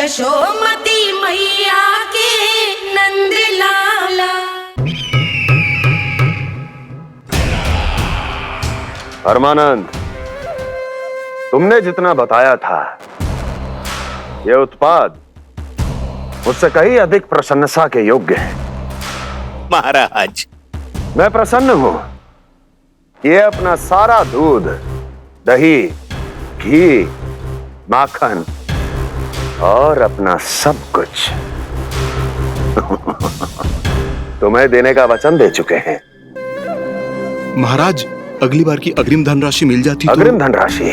यशोमती मैया के नंद लाला। परमानंद, तुमने जितना बताया था ये उत्पाद मुझसे कहीं अधिक प्रशंसा के योग्य है। महाराज, मैं प्रसन्न हूं। ये अपना सारा दूध, दही, घी, माखन और अपना सब कुछ तुम्हें देने का वचन दे चुके हैं। महाराज, अगली बार की अग्रिम धनराशि मिल जाती तो। अग्रिम धनराशि?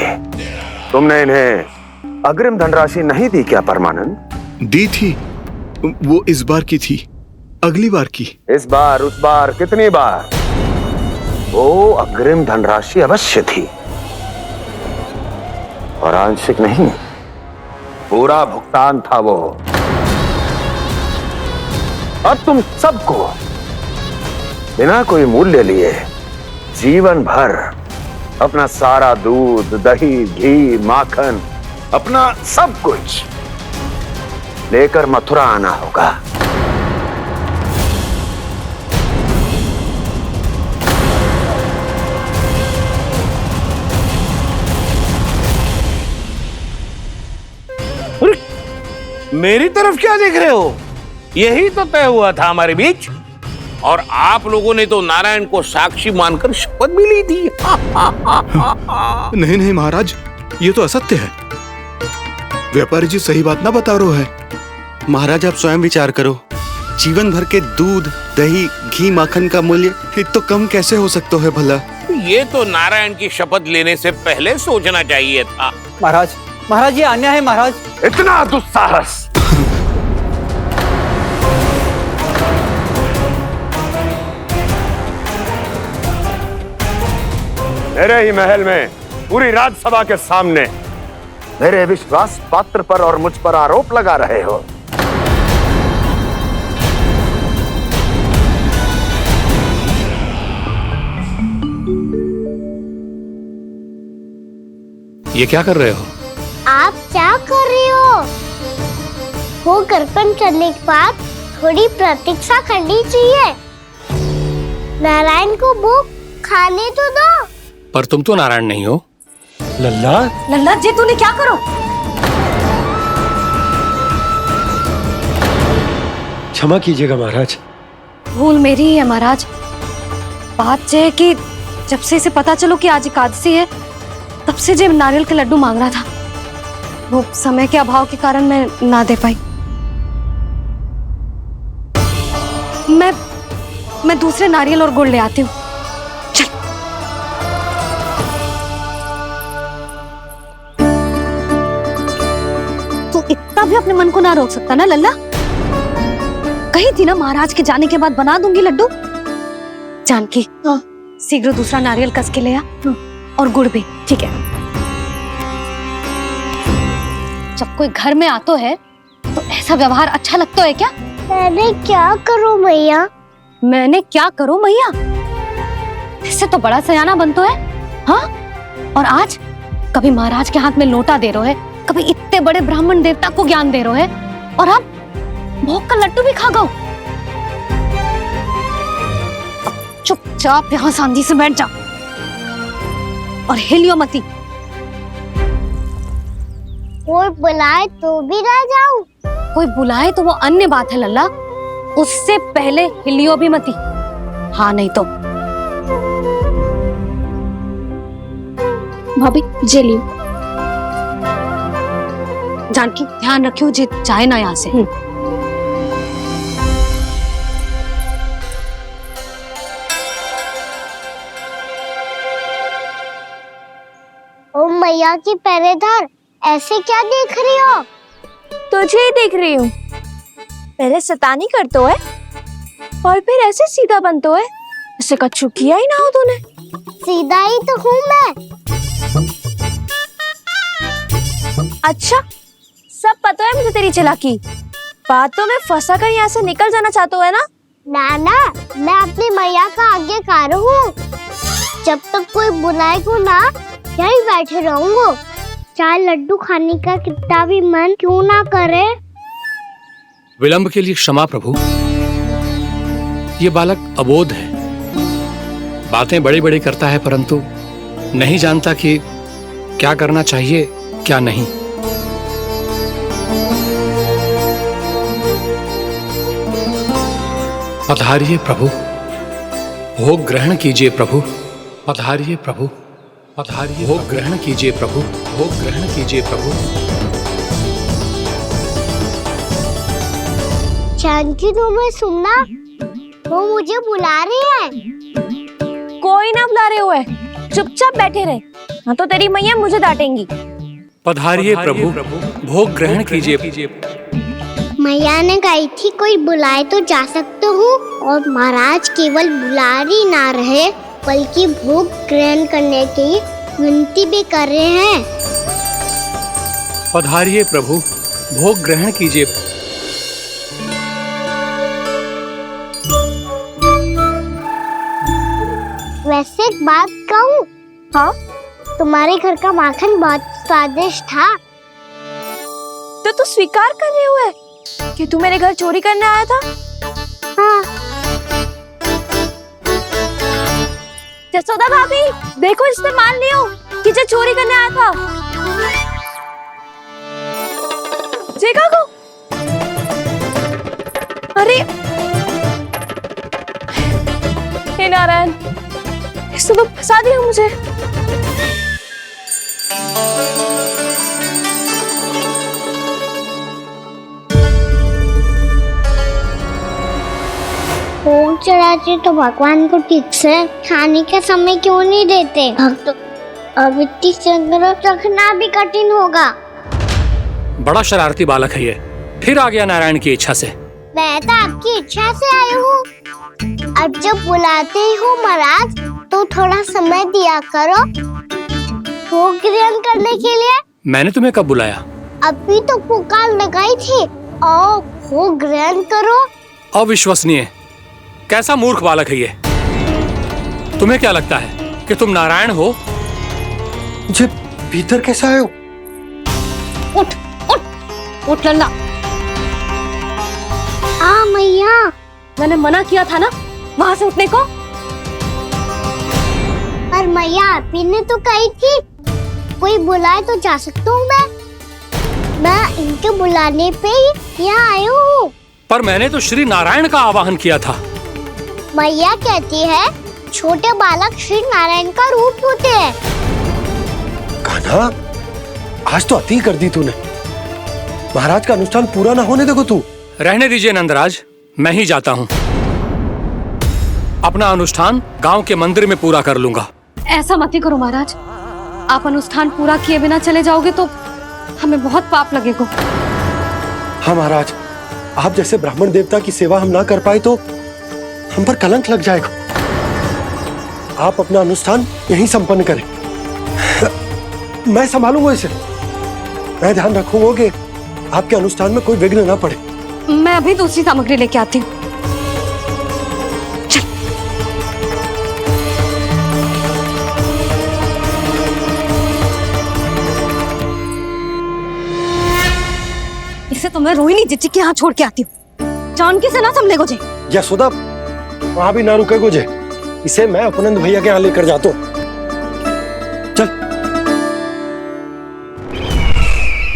तुमने इन्हें अग्रिम धनराशि नहीं दी क्या परमानंद? दी थी, वो इस बार की थी, अगली बार की। इस बार, उस बार, कितनी बार? वो अग्रिम धनराशि अवश्य थी और आंशिक नहीं, पूरा भुगतान था वो। अब तुम सबको बिना कोई मूल्य लिए जीवन भर अपना सारा दूध, दही, घी, माखन, अपना सब कुछ लेकर मथुरा आना होगा। मेरी तरफ क्या देख रहे हो? यही तो तय हुआ था हमारे बीच, और आप लोगों ने तो नारायण को साक्षी मानकर शपथ भी ली थी। नहीं नहीं महाराज, ये तो असत्य है। व्यापारी जी सही बात ना बता रहे हैं। महाराज, आप स्वयं विचार करो, जीवन भर के दूध, दही, घी, माखन का मूल्य इतना कम कैसे हो सकता है भला? ये तो नारायण की शपथ लेने से पहले सोचना चाहिए था। महाराज, महाराज ये अन्याय है महाराज। इतना दुस्साहस! मेरे ही महल में पूरी राज्यसभा के सामने मेरे विश्वास पात्र पर और मुझ पर आरोप लगा रहे हो। ये क्या कर रहे हो? आप क्या कर रहे हो? वो कर्पण करने के बाद थोड़ी प्रतीक्षा करनी चाहिए। नारायण को भूख खाने तो दो। पर तुम तो नारायण नहीं हो। लल्ला, लल्ला जी तूने क्या करो? क्षमा कीजिएगा महाराज। भूल मेरी ही है महाराज। बात यह है कि जब से इसे पता चलो कि आज एकादशी है, तब से जो नारियल के लड्डू मांग रहा था, वो समय के अभाव के कारण मैं ना दे पाई। मैं दूसरे नारियल और गुड़ ले आती हूँ। चल। तू इतना भी अपने मन को ना रोक सकता ना लल्ला? कही थी ना महाराज के जाने के बाद बना दूंगी लड्डू। जानकी, शीघ्र दूसरा नारियल कस के ले आ, और गुड़ भी। ठीक है। जब कोई घर में आतो है तो ऐसा व्यवहार अच्छा लगता है क्या? मैंने क्या करूं मैया? मैंने क्या करूं मैया? इससे तो बड़ा सयाना बनतो है। हाँ? और आज कभी महाराज के हाथ में लोटा दे रहे है, कभी इतने बड़े ब्राह्मण देवता को ज्ञान दे रहे है, और अब भोग का लड्डू भी खा गो। चुपचाप यहाँ शांति से बैठ जा और हिलियो मती। कोई बुलाए तो भी ना जाऊं? कोई बुलाए तो वो अन्य बात है लल्ला, उससे पहले हिलियो भी मती। हाँ नहीं तो। भाभी जे लियो। जानकी ध्यान रखियो जे जाए ना यहाँ से। ओ मैया की पहरेदार, ऐसे क्या देख रही हो? तुझे ही देख रही हूँ। पहले शैतानी करतो है और फिर ऐसे सीधा बनतो है, ऐसे कछु किया ही ना हो तूने। सीधा ही तो हूँ मैं। अच्छा, सब पता है मुझे तेरी चालाकी। बातों में फंसा कर यहाँ से निकल जाना चाहते हो है ना? नाना, मैं अपनी मैया का आज्ञाकार हूँ। जब तक कोई बुलाएगा ना, यहीं बैठे रहूंगा। चाहे लड्डू खाने का कितना भी मन क्यों ना करे। विलंब के लिए क्षमा प्रभु। ये बालक अबोध है, बातें बड़ी बड़ी करता है परंतु नहीं जानता कि क्या करना चाहिए क्या नहीं। पधारिए प्रभु, भोग ग्रहण कीजिए प्रभु। पधारिए प्रभु, पधारिए, भोग ग्रहण कीजिए प्रभु, भोग ग्रहण कीजिए प्रभु। जानकी तुम्हें सुनना, वो मुझे बुला रही है। कोई ना बुला रहे हुए, चुपचाप बैठे रहे, हाँ तो तेरी मैया मुझे डांटेंगी। पधारिए प्रभु, भोग ग्रहण कीजिए। मैया ने कही थी कोई बुलाए तो जा सकते हूँ, और महाराज केवल बुलारी ना रहे बल्कि भोग ग्रहण करने की विनती भी कर रहे हैं। पधारिए प्रभु, भोग ग्रहण कीजिए। वैसे एक बात कहूँ? हाँ? तुम्हारे घर का माखन बहुत स्वादिष्ट था। तो तू स्वीकार कर रहे हुए कि तू मेरे घर चोरी करने आया था? हाँ। जसोदा भाभी, देखो इसने मान लियो कि जो चोरी करने आया था। देखा को? अरे हे नारायण, इसने तो फंसा दिया मुझे। भोग चढ़ाते तो भगवान को ठीक से खाने का समय क्यों नहीं देते? भक्त अब इतनी संग्रह रखना भी कठिन होगा। बड़ा शरारती बालक है ये, फिर आ गया नारायण की इच्छा से। मैं तो आपकी इच्छा से आई हूँ। अब जब बुलाते ही हो महाराज तो थोड़ा समय दिया करो भोग ग्रहण करने के लिए। मैंने तुम्हें कब बुलाया? अभी तो पुकार लगाई थी, आओ भोग ग्रहण करो। अविश्वसनीय, कैसा मूर्ख बालक है ये। तुम्हें क्या लगता है कि तुम नारायण हो? मुझे भीतर कैसे आए हो? उठ उठ उठ लल्ला। मैया, मैंने मना किया था ना वहां से उठने को। पर मैया आपी ने तो कही थी कोई बुलाए तो जा सकता हूँ। मैं इनके बुलाने पे ही यहाँ आई हूँ। पर मैंने तो श्री नारायण का आवाहन किया था। मैया कहती है छोटे बालक श्री नारायण का रूप होते हैं। कान्हा, आज तो अति कर दी तूने। महाराज का अनुष्ठान पूरा ना होने देखो तू। रहने दीजिए नंदराज, मैं ही जाता हूँ। अपना अनुष्ठान गांव के मंदिर में पूरा कर लूंगा। ऐसा मत ही करो महाराज, आप अनुष्ठान पूरा किए बिना चले जाओगे तो हमें बहुत पाप लगेगा। हाँ महाराज, आप जैसे ब्राह्मण देवता की सेवा हम ना कर पाए तो हम पर कलंक लग जाएगा। आप अपना अनुष्ठान यहीं संपन्न करें, मैं संभालूंगा इसे। मैं ध्यान रखूंगा कि आपके अनुष्ठान में कोई विघ्न ना पड़े। मैं अभी दूसरी सामग्री लेके आती हूँ। इसे तो मैं रोहिणी जीजी के यहाँ छोड़ के आती हूँ। जानकी से ना संभले गुजे। यशोदा, वहां भी ना रुके गुजे। इसे मैं अपनंद भैया के यहाँ लेकर जाता हूँ। चल।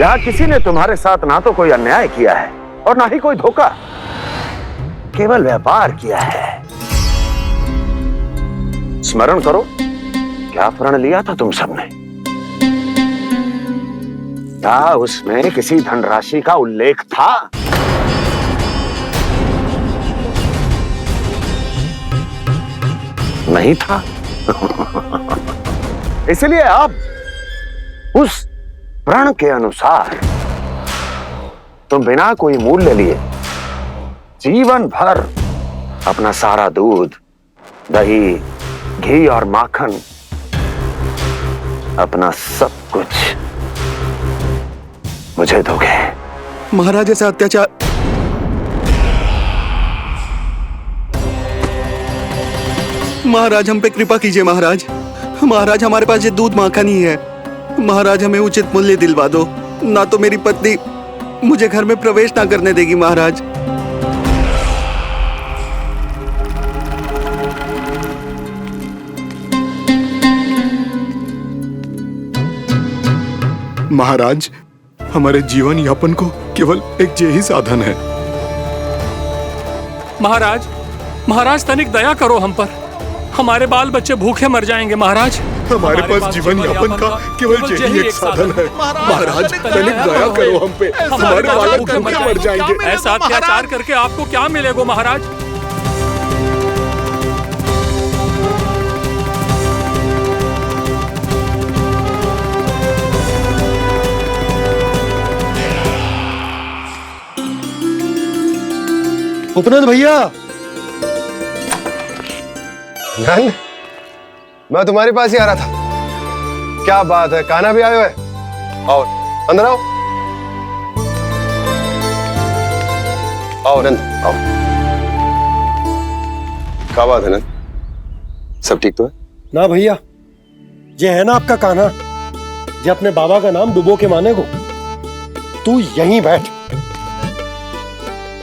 यहाँ किसी ने तुम्हारे साथ ना तो कोई अन्याय किया है और ना ही कोई धोखा, केवल व्यापार किया है। स्मरण करो क्या प्रण लिया था तुम सबने? क्या उसमें किसी धनराशि का उल्लेख था? नहीं था। इसलिए अब उस प्रण के अनुसार तुम बिना कोई मूल्य लिए जीवन भर अपना सारा दूध, दही, घी और माखन, अपना सब कुछ मुझे दोगे। महाराज ऐसा अत्याचार। महाराज हम पे कृपा कीजिए। महाराज, महाराज हमारे पास ये दूध माखन ही है। महाराज हमें उचित मूल्य दिलवा दो, ना तो मेरी पत्नी मुझे घर में प्रवेश ना करने देगी महाराज। महाराज, हमारे जीवन यापन को केवल एक यही साधन है। महाराज, महाराज तनिक दया करो हम पर, हमारे बाल बच्चे भूखे मर जाएंगे महाराज। हमारे पास जीवन यापन का केवल यही एक साधन है। महाराज तनिक दया करो हम पे, हमारे बालक भूखे मर जाएंगे। ऐसा अत्याचार करके आपको क्या मिलेगा महाराज? उपनंद भैया, नंद, मैं तुम्हारे पास ही आ रहा था। क्या बात है, कान्हा भी आयो है? आओ अंदर आओ। आओ नंद आओ। क्या बात है नंद, सब ठीक तो है? ना भैया, ये है ना आपका कान्हा, ये अपने बाबा का नाम डुबो के माने को। तू यहीं बैठ,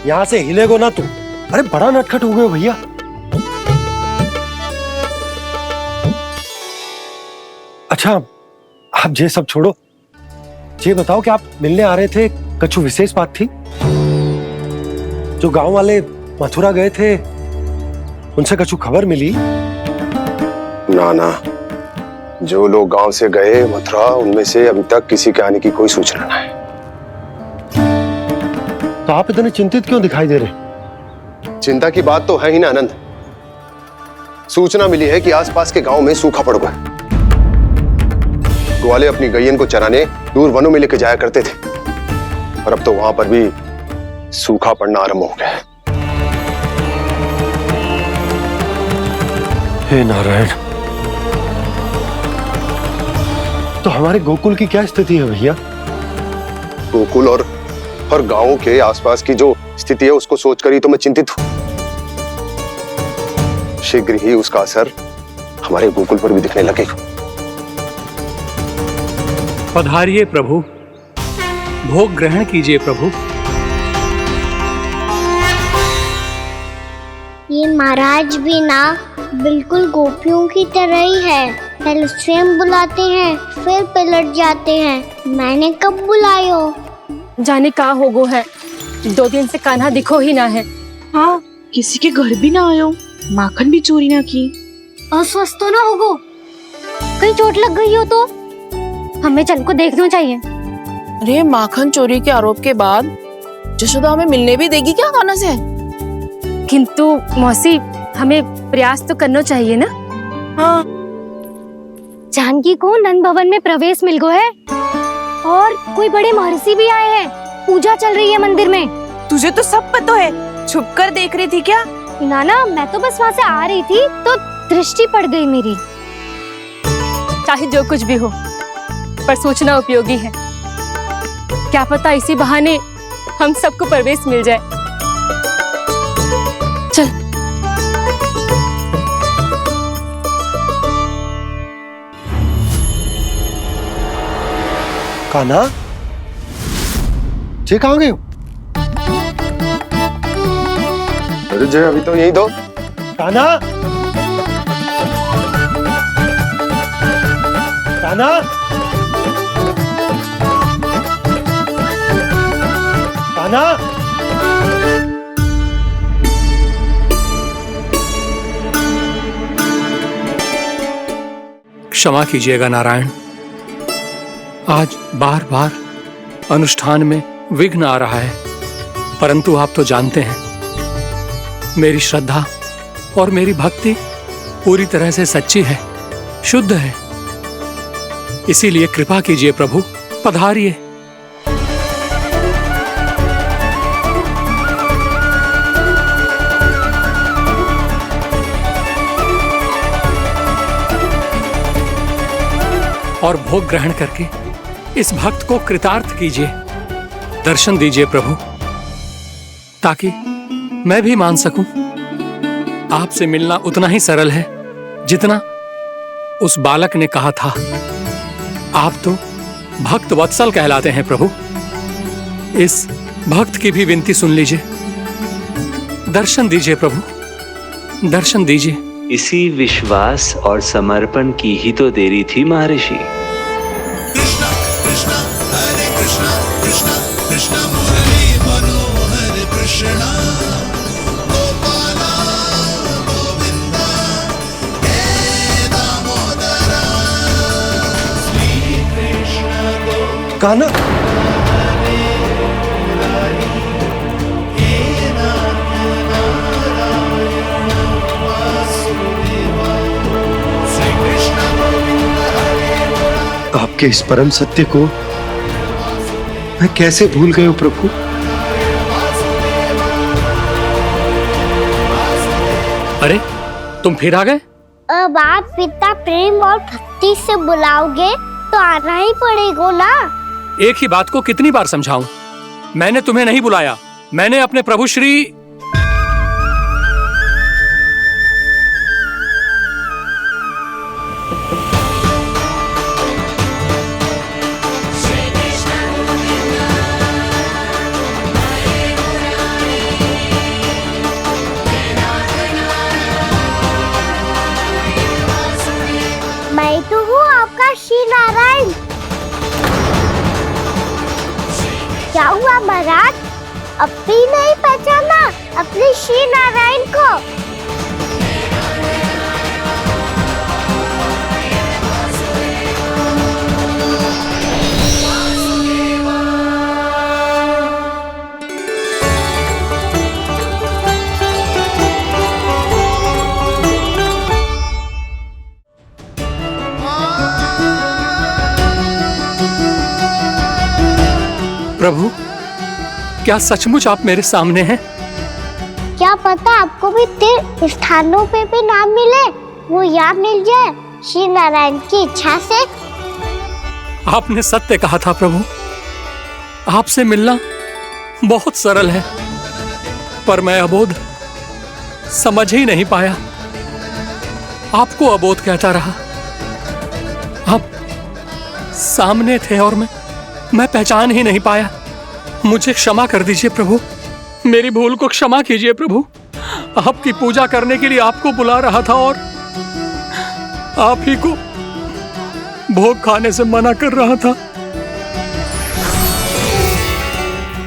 यहां से हिलेगो ना तू। अरे बड़ा नटखट हो गए हो भैया। अच्छा, आप ये सब छोड़ो, ये बताओ कि आप मिलने आ रहे थे, कछु विशेष बात थी? जो गांव वाले मथुरा गए थे, उनसे कछु खबर मिली? ना ना, जो लोग गांव से गए मथुरा, उनमें से अभी तक किसी के आने की कोई सूचना नहीं है। तो आप इतने चिंतित क्यों दिखाई दे रहे? चिंता की बात तो है ही ना आनंद। सूचना मिली है कि आसपास के गांव में सूखा पड़ गया। ग्वाले अपनी गैयन को चराने दूर वनों में लेके जाया करते थे, और अब तो वहां पर भी सूखा पड़ना आरंभ हो गया है। हे नारायण, तो हमारे गोकुल की क्या स्थिति है भैया? गोकुल और गांवों के आसपास की जो स्थिति है उसको सोचकर ही तो मैं चिंतित हूं। शीघ्र ही उसका असर हमारे गोकुल पर भी दिखने लगेगा। पधारिए प्रभु, भोग ग्रहण कीजिए प्रभु। ये महाराज भी ना बिल्कुल गोपियों की तरह ही है। पहले स्वयं बुलाते हैं, फिर पलट जाते हैं। मैंने कब बुलायो? जाने का होगो है, 2 दिन से कान्हा दिखो ही ना है। हाँ, किसी के घर भी ना आयो, माखन भी चोरी ना की। अस्वस्थ तो ना होगो, कहीं चोट लग गई हो तो? हमें चल को देखना चाहिए। अरे माखन चोरी के आरोप के बाद जशोदा हमें मिलने भी देगी क्या कान्हा से? किंतु मौसी, हमें प्रयास तो करना चाहिए ना। हाँ, जानकी को नंद भवन में प्रवेश मिल गो है, और कोई बड़े महर्षि भी आए हैं। पूजा चल रही है मंदिर में। तुझे तो सब पता है, छुप कर देख रही थी क्या? ना, मैं तो बस वहाँ से आ रही थी तो दृष्टि पड़ गई मेरी। चाहे जो कुछ भी हो, पर सूचना उपयोगी है। क्या पता इसी बहाने हम सबको प्रवेश मिल जाए। चल। कान्हा, जे कहाँ गए हो? अरे जय, अभी तो यही दो। कान्हा, कान्हा, कान्हा। क्षमा कीजिएगा नारायण, आज बार बार अनुष्ठान में विघ्न आ रहा है, परंतु आप तो जानते हैं मेरी श्रद्धा और मेरी भक्ति पूरी तरह से सच्ची है, शुद्ध है। इसीलिए कृपा कीजिए प्रभु, पधारिए। और भोग ग्रहण करके इस भक्त को कृतार्थ कीजिए। दर्शन दीजिए प्रभु, ताकि मैं भी मान सकूं आपसे मिलना उतना ही सरल है जितना उस बालक ने कहा था। आप तो भक्त वत्सल कहलाते हैं प्रभु। इस भक्त की भी विनती सुन लीजिए। दर्शन दीजिए प्रभु, दर्शन दीजिए। इसी विश्वास और समर्पण की ही तो देरी थी महर्षि। कृष्णा कृष्णा हरे कृष्णा कृष्णा कृष्णा मुरली मनोहर कृष्णा गोपाला गोविंदा हे दामोदरा श्री कृष्ण गोविंदा कान्हा, आपके इस परम सत्य को मैं कैसे भूल गया हूं प्रभु। अरे तुम फिर आ गए? अब आप इतना प्रेम और भक्ति से बुलाओगे तो आना ही पड़ेगा ना। एक ही बात को कितनी बार समझाऊं? मैंने तुम्हें नहीं बुलाया, मैंने अपने प्रभु श्री मैं तो हूँ आपका श्री नारायण। क्या हुआ महाराज, अब भी नहीं पहचाना अपने श्री नारायण को? प्रभु, क्या सचमुच आप मेरे सामने हैं? क्या पता आपको भी तीर्थ स्थानों पे भी नाम मिले, वो यहाँ मिल जाए श्री नारायण की इच्छा से। आपने सत्य कहा था प्रभु, आपसे मिलना बहुत सरल है, पर मैं अबोध समझ ही नहीं पाया। आपको अबोध कहता रहा। आप सामने थे और मैं पहचान ही नहीं पाया। मुझे क्षमा कर दीजिए प्रभु, मेरी भूल को क्षमा कीजिए प्रभु। आपकी पूजा करने के लिए आपको बुला रहा था और आप ही को भोग खाने से मना कर रहा था।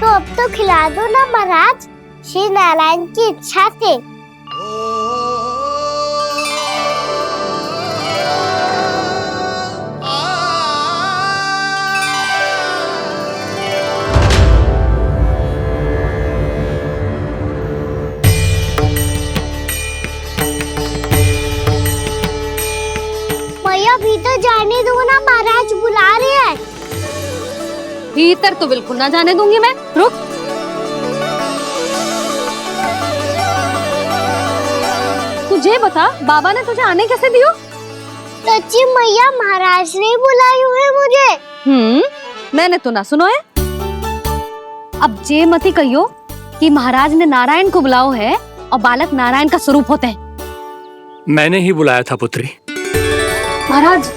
तो अब तो खिला दो ना महाराज, श्री नारायण की इच्छा से। भीतर जाने दो ना, महाराज बुला रहे हैं। भीतर तो बिल्कुल ना जाने दूंगी मैं। रुक। तुझे बता, बाबा ने तुझे आने कैसे दियो? सच्ची मैया, महाराज ने बुलाई हुई मुझे। मैंने तो ना सुनो है। अब जे मती कहियो कि महाराज ने नारायण को बुलाओ है और बालक नारायण का स्वरूप होते हैं। मैंने ही बुलाया था पुत्री। महाराज,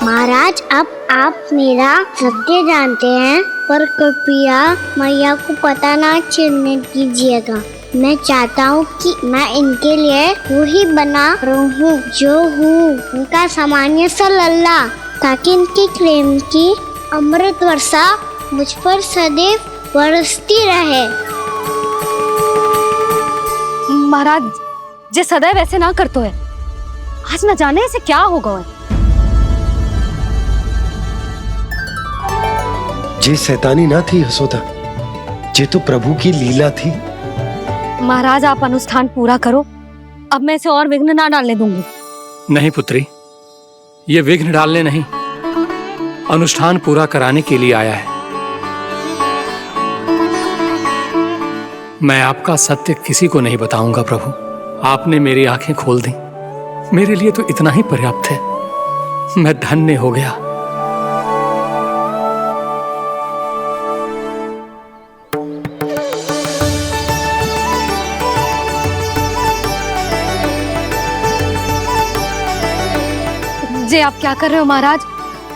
महाराज, अब आप मेरा सत्य जानते हैं, पर कृपया मैया को पता ना चलने दीजिएगा। मैं चाहता हूँ कि मैं इनके लिए वो ही बना रहूँ जो हूँ, उनका सामान्य सा लल्ला, ताकि इनके प्रेम की अमृत वर्षा मुझ पर सदैव बरसती रहे। महाराज, जे सदैव ऐसे ना करतो है, आज न जाने इसे क्या होगा है। जे शैतानी ना थी यशोदा, जे तो प्रभु की लीला थी। महाराज, आप अनुष्ठान पूरा करो, अब मैं इसे और विघ्न ना डालने दूंगी। नहीं पुत्री, ये विघ्न डालने नहीं, अनुष्ठान पूरा कराने के लिए आया है। मैं आपका सत्य किसी को नहीं बताऊंगा प्रभु। आपने मेरी आंखें खोल दी, मेरे लिए तो इतना ही पर्याप्त है। मैं धन्य हो गया। जे आप क्या कर रहे हो महाराज?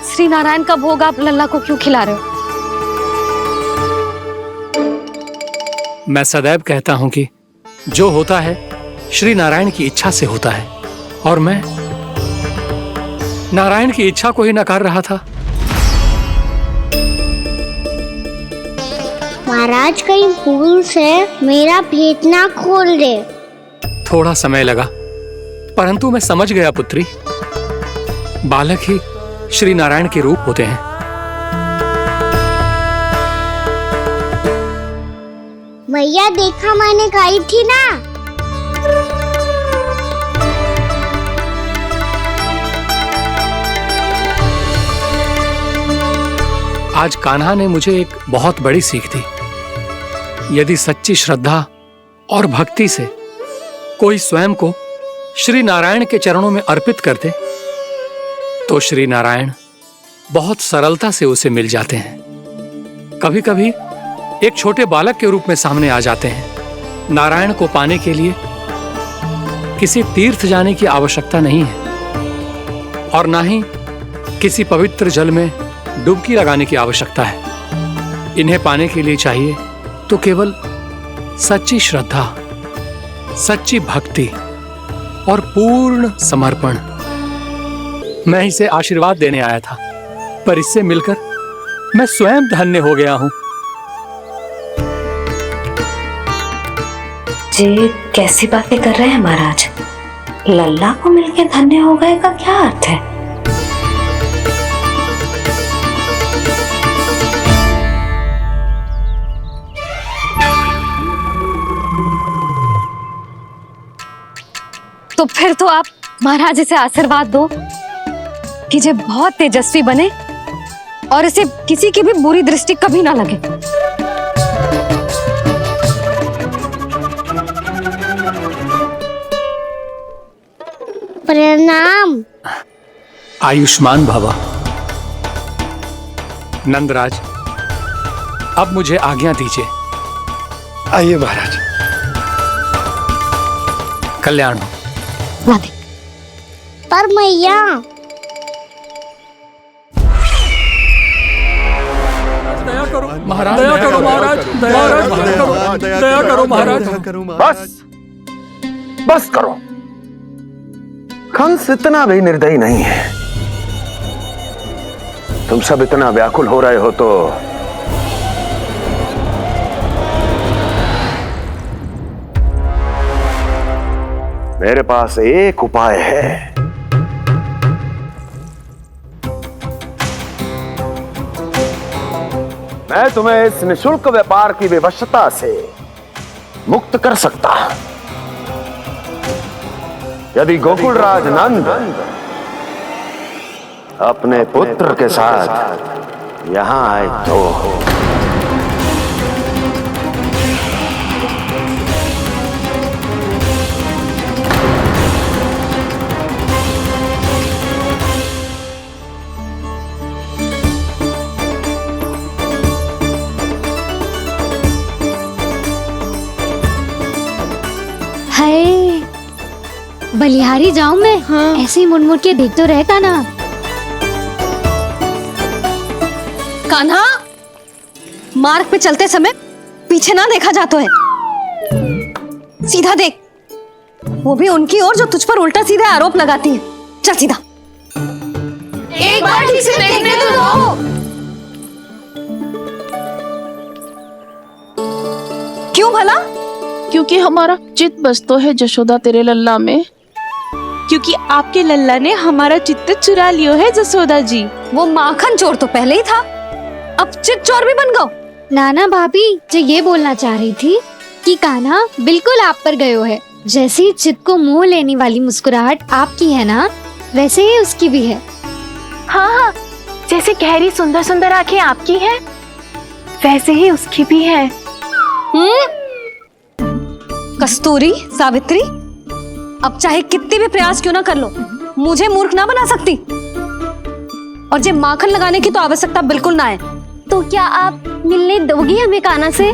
श्री नारायण का भोग आप लल्ला को क्यों खिला रहे हो? मैं सदैव कहता हूं कि जो होता है श्री नारायण की इच्छा से होता है, और मैं नारायण की इच्छा को ही नकार रहा था। महाराज कहीं भूल से मेरा भेद ना खोल दे। थोड़ा समय लगा, परंतु मैं समझ गया पुत्री। बालक ही श्री नारायण के रूप होते हैं। मैया देखा मैंने गाई थी ना। आज कान्हा ने मुझे एक बहुत बड़ी सीख दी। यदि सच्ची श्रद्धा और भक्ति से कोई स्वयं को श्री नारायण के चरणों में अर्पित कर दे, तो श्री नारायण बहुत सरलता से उसे मिल जाते हैं। कभी कभी एक छोटे बालक के रूप में सामने आ जाते हैं। नारायण को पाने के लिए किसी तीर्थ जाने की आवश्यकता नहीं है, और ना ही किसी पवित्र जल में डुबकी लगाने की आवश्यकता है। इन्हें पाने के लिए चाहिए तो केवल सच्ची श्रद्धा, सच्ची भक्ति और पूर्ण समर्पण। मैं इसे आशीर्वाद देने आया था, पर इससे मिलकर मैं स्वयं धन्य हो गया हूं। जी कैसी बातें कर रहे हैं महाराज? लल्ला को मिलकर धन्य हो गए का क्या अर्थ है? तो फिर तो आप महाराज इसे आशीर्वाद दो कि ये बहुत तेजस्वी बने और इसे किसी की भी बुरी दृष्टि कभी ना लगे। प्रणाम। आयुष्मान भवा। नंदराज, अब मुझे आज्ञा दीजिए। आइए महाराज। कल्याण हो। पर मैया दया करो महाराज, दया करो महाराज, दया करो महाराज। बस बस करो। कंस इतना भी निर्दयी नहीं है। तुम सब इतना व्याकुल हो रहे हो तो मेरे पास एक उपाय है। मैं तुम्हें इस निशुल्क व्यापार की विवशता से मुक्त कर सकता। यदि गोकुलराज नंद अपने पुत्र के साथ यहां आए तो हाय, बलिहारी जाऊं मैं? हाँ। ऐसे ही मुड़ मुड़ के देख तो रहे कान्हा। कान्हा, मार्ग पे चलते समय पीछे ना देखा जाता है। सीधा देख, वो भी उनकी ओर जो तुझ पर उल्टा सीधे आरोप लगाती है। चल सीधा। एक बार ठीक से देखने तो दो। क्यों भला? क्योंकि हमारा चित्त बसतो है जशोदा तेरे लल्ला में। क्योंकि आपके लल्ला ने हमारा चित्त चुरा लियो है जसोदा जी। वो माखन चोर तो पहले ही था, अब चित्त चोर भी बन गो। नाना भाभी जो ये बोलना चाह रही थी कि कान्हा बिल्कुल आप पर गयो है। जैसे ही चित्त को मोह लेने वाली मुस्कुराहट आपकी है ना, वैसे ही उसकी भी है। हाँ हाँ, जैसे गहरी सुंदर सुंदर आंखें आपकी हैं, वैसे ही उसकी भी है। कस्तूरी, सावित्री, अब चाहे कितने भी प्रयास क्यों ना कर लो, मुझे मूर्ख ना बना सकती। और जे माखन लगाने की तो आवश्यकता बिल्कुल ना है। तो क्या आप मिलने दोगी हमें कान्हा से?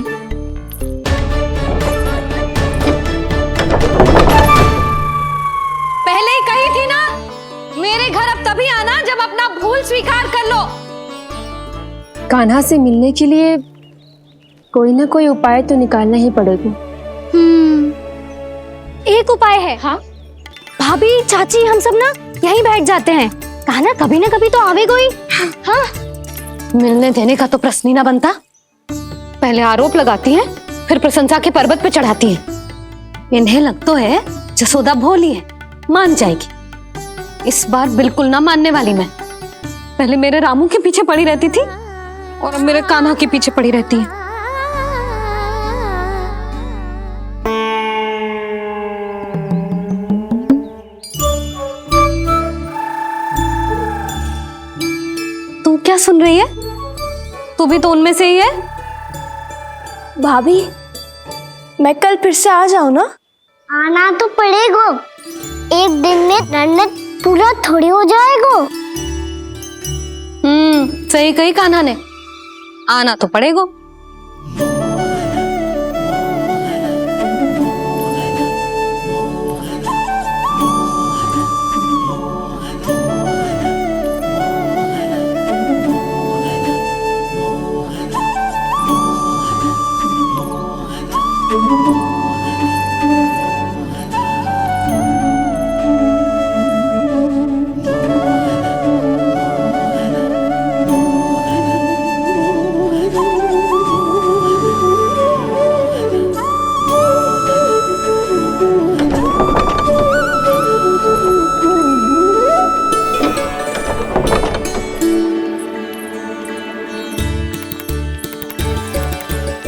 पहले ही कही थी ना, मेरे घर अब तभी आना जब अपना भूल स्वीकार कर लो। कान्हा से मिलने के लिए कोई ना कोई उपाय तो निकालना ही पड़ेगा। एक उपाय है। हाँ भाभी, चाची, हम सब ना यहीं बैठ जाते हैं। कान्हा कभी ना कभी तो आवेगा ही। हाँ, मिलने देने का तो प्रश्न ही ना बनता। पहले आरोप लगाती हैं, फिर प्रशंसा के पर्वत पे चढ़ाती हैं। इन्हें लग तो है जसोदा भोली है, मान जाएगी। इस बार बिल्कुल ना मानने वाली मैं। पहले मेरे रामू के पीछे पड़ी रहती थी और अब मेरे कान्हा के पीछे पड़ी रहती है। तू क्या सुन रही है? तू भी तो उनमें से ही है। भाभी, मैं कल फिर से आ जाऊं ना? आना तो पड़ेगा। एक दिन में रन्नत पूरा थोड़ी हो जाएगा। सही कही कान्हा ने, आना तो पड़ेगा।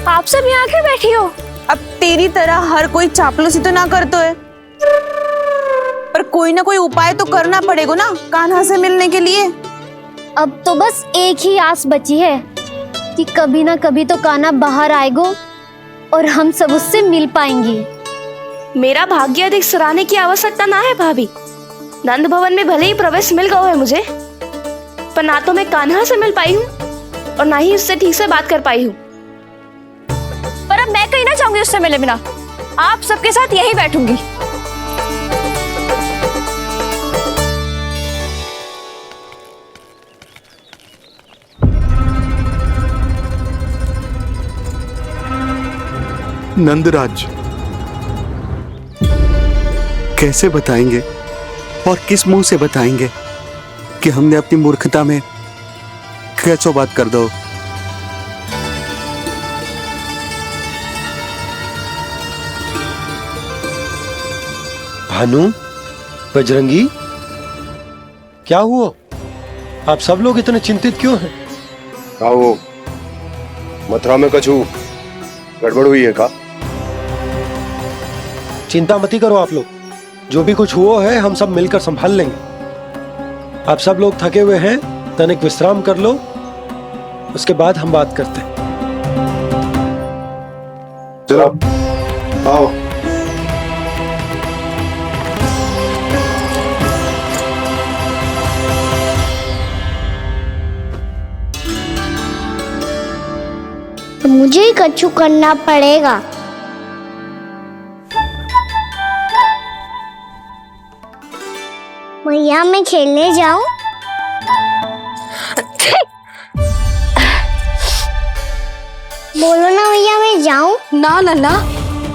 आप सब यहाँ आके बैठी हो? अब तेरी तरह हर कोई चापलूसी तो ना करतो है, पर कोई ना कोई उपाय तो करना पड़ेगा ना कान्हा से मिलने के लिए। अब तो बस एक ही आस बची है कि कभी ना कभी तो कान्हा बाहर आएगा और हम सब उससे मिल पाएंगे। मेरा भाग्य अधिक सराहने की आवश्यकता ना है भाभी। नंद भवन में भले ही प्रवेश मिल गया है मुझे, पर ना तो मैं कान्हा से मिल पाई हूँ और ना ही उससे ठीक से बात कर पाई हूँ। पर अब मैं कहीं ना जाऊंगी उससे मिले बिना। आप सबके साथ यही बैठूंगी। नंदराज, कैसे बताएंगे और किस मुंह से बताएंगे कि हमने अपनी मूर्खता में कैसो बात कर दो। भानु, बजरंगी, क्या हुआ? आप सब लोग इतने चिंतित क्यों हैं? आओ, मथुरा में कछु गड़बड़ हुई है का? चिंता मती करो आप लोग, जो भी कुछ हुआ है हम सब मिलकर संभाल लेंगे। आप सब लोग थके हुए हैं, तनिक विश्राम कर लो, उसके बाद हम बात करते हैं। चलो आओ। तो मुझे ही कछु करना पड़ेगा। मैया, मैं खेलने जाऊं? बोलो ना मैया, मैं जाऊं? ना लल्ला,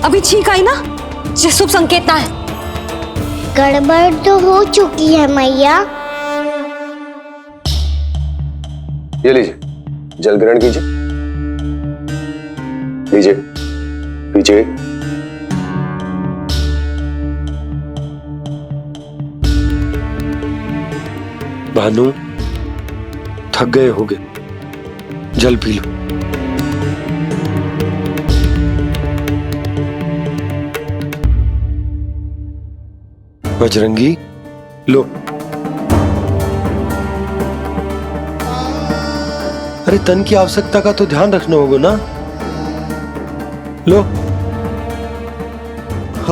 अभी छींक आई ना, ये शुभ संकेत ना है। गड़बड़ तो हो चुकी है मैया। ये लीजिए, जल ग्रहण कीजिए। लीजिए, पीछे। भानु, थक गए होगे, जल पी लो। बजरंगी, लो। अरे तन की आवश्यकता का तो ध्यान रखना होगा ना। लो।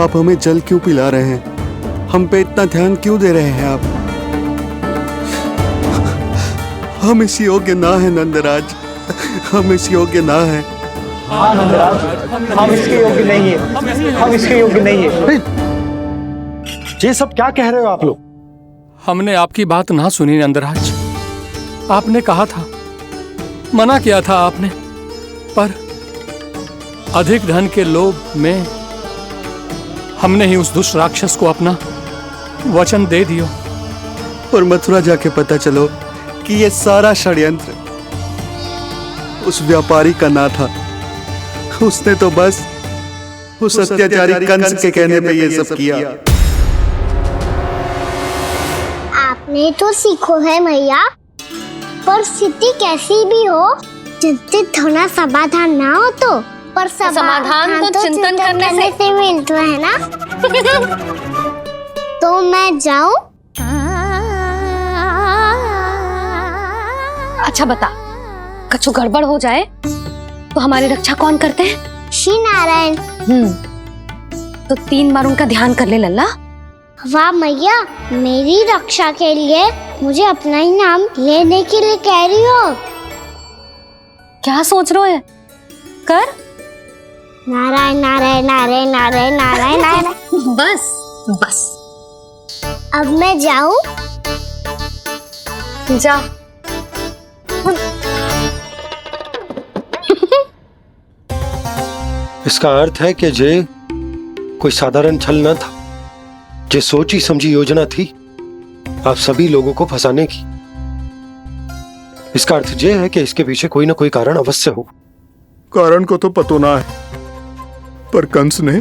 आप हमें जल क्यों पिला रहे हैं? हम पे इतना ध्यान क्यों दे रहे हैं आप? हम इस योग्य ना है नंदराज, हम इस योग्य ना है। हाँ नंदराज, हम इसके योग्य नहीं है, हम इसके योग्य नहीं है। ये सब क्या कह रहे हो आप लोग? हमने आपकी बात ना सुनी नंदराज। आपने कहा था, मना किया था आपने, पर अधिक धन के लोभ में हमने ही उस दुष्ट राक्षस को अपना वचन दे दियो। और मथुरा जाके पता चलो कि ये सारा षड्यंत्र उस व्यापारी का ना था। उसने तो बस उस अत्याचारी कंस के कहने पे ये सब किया। आपने तो सीखो है भैया, पर स्थिति कैसी भी हो, चिंतित होना समाधान ना हो तो, पर समाधान तो चिंतन करने से मिलता है ना। तो मैं जाऊं? अच्छा बता, कछु गड़बड़ हो जाए तो हमारी रक्षा कौन करते हैं? श्री नारायण। तो 3 बार उनका ध्यान कर ले लल्ला। वाह मैया, मेरी रक्षा के लिए मुझे अपना ही नाम लेने के लिए कह रही हो? क्या सोच रहे हो? कर नारायण नारायण नारायण नारायण नारायण नारायण। बस बस, अब मैं जाऊं? जा। इसका अर्थ है कि जे कोई साधारण छल न था, जे सोची समझी योजना थी आप सभी लोगों को फंसाने की। इसका अर्थ ये है कि इसके पीछे कोई ना कोई कारण अवश्य हो। कारण को तो पतो ना है, पर कंस ने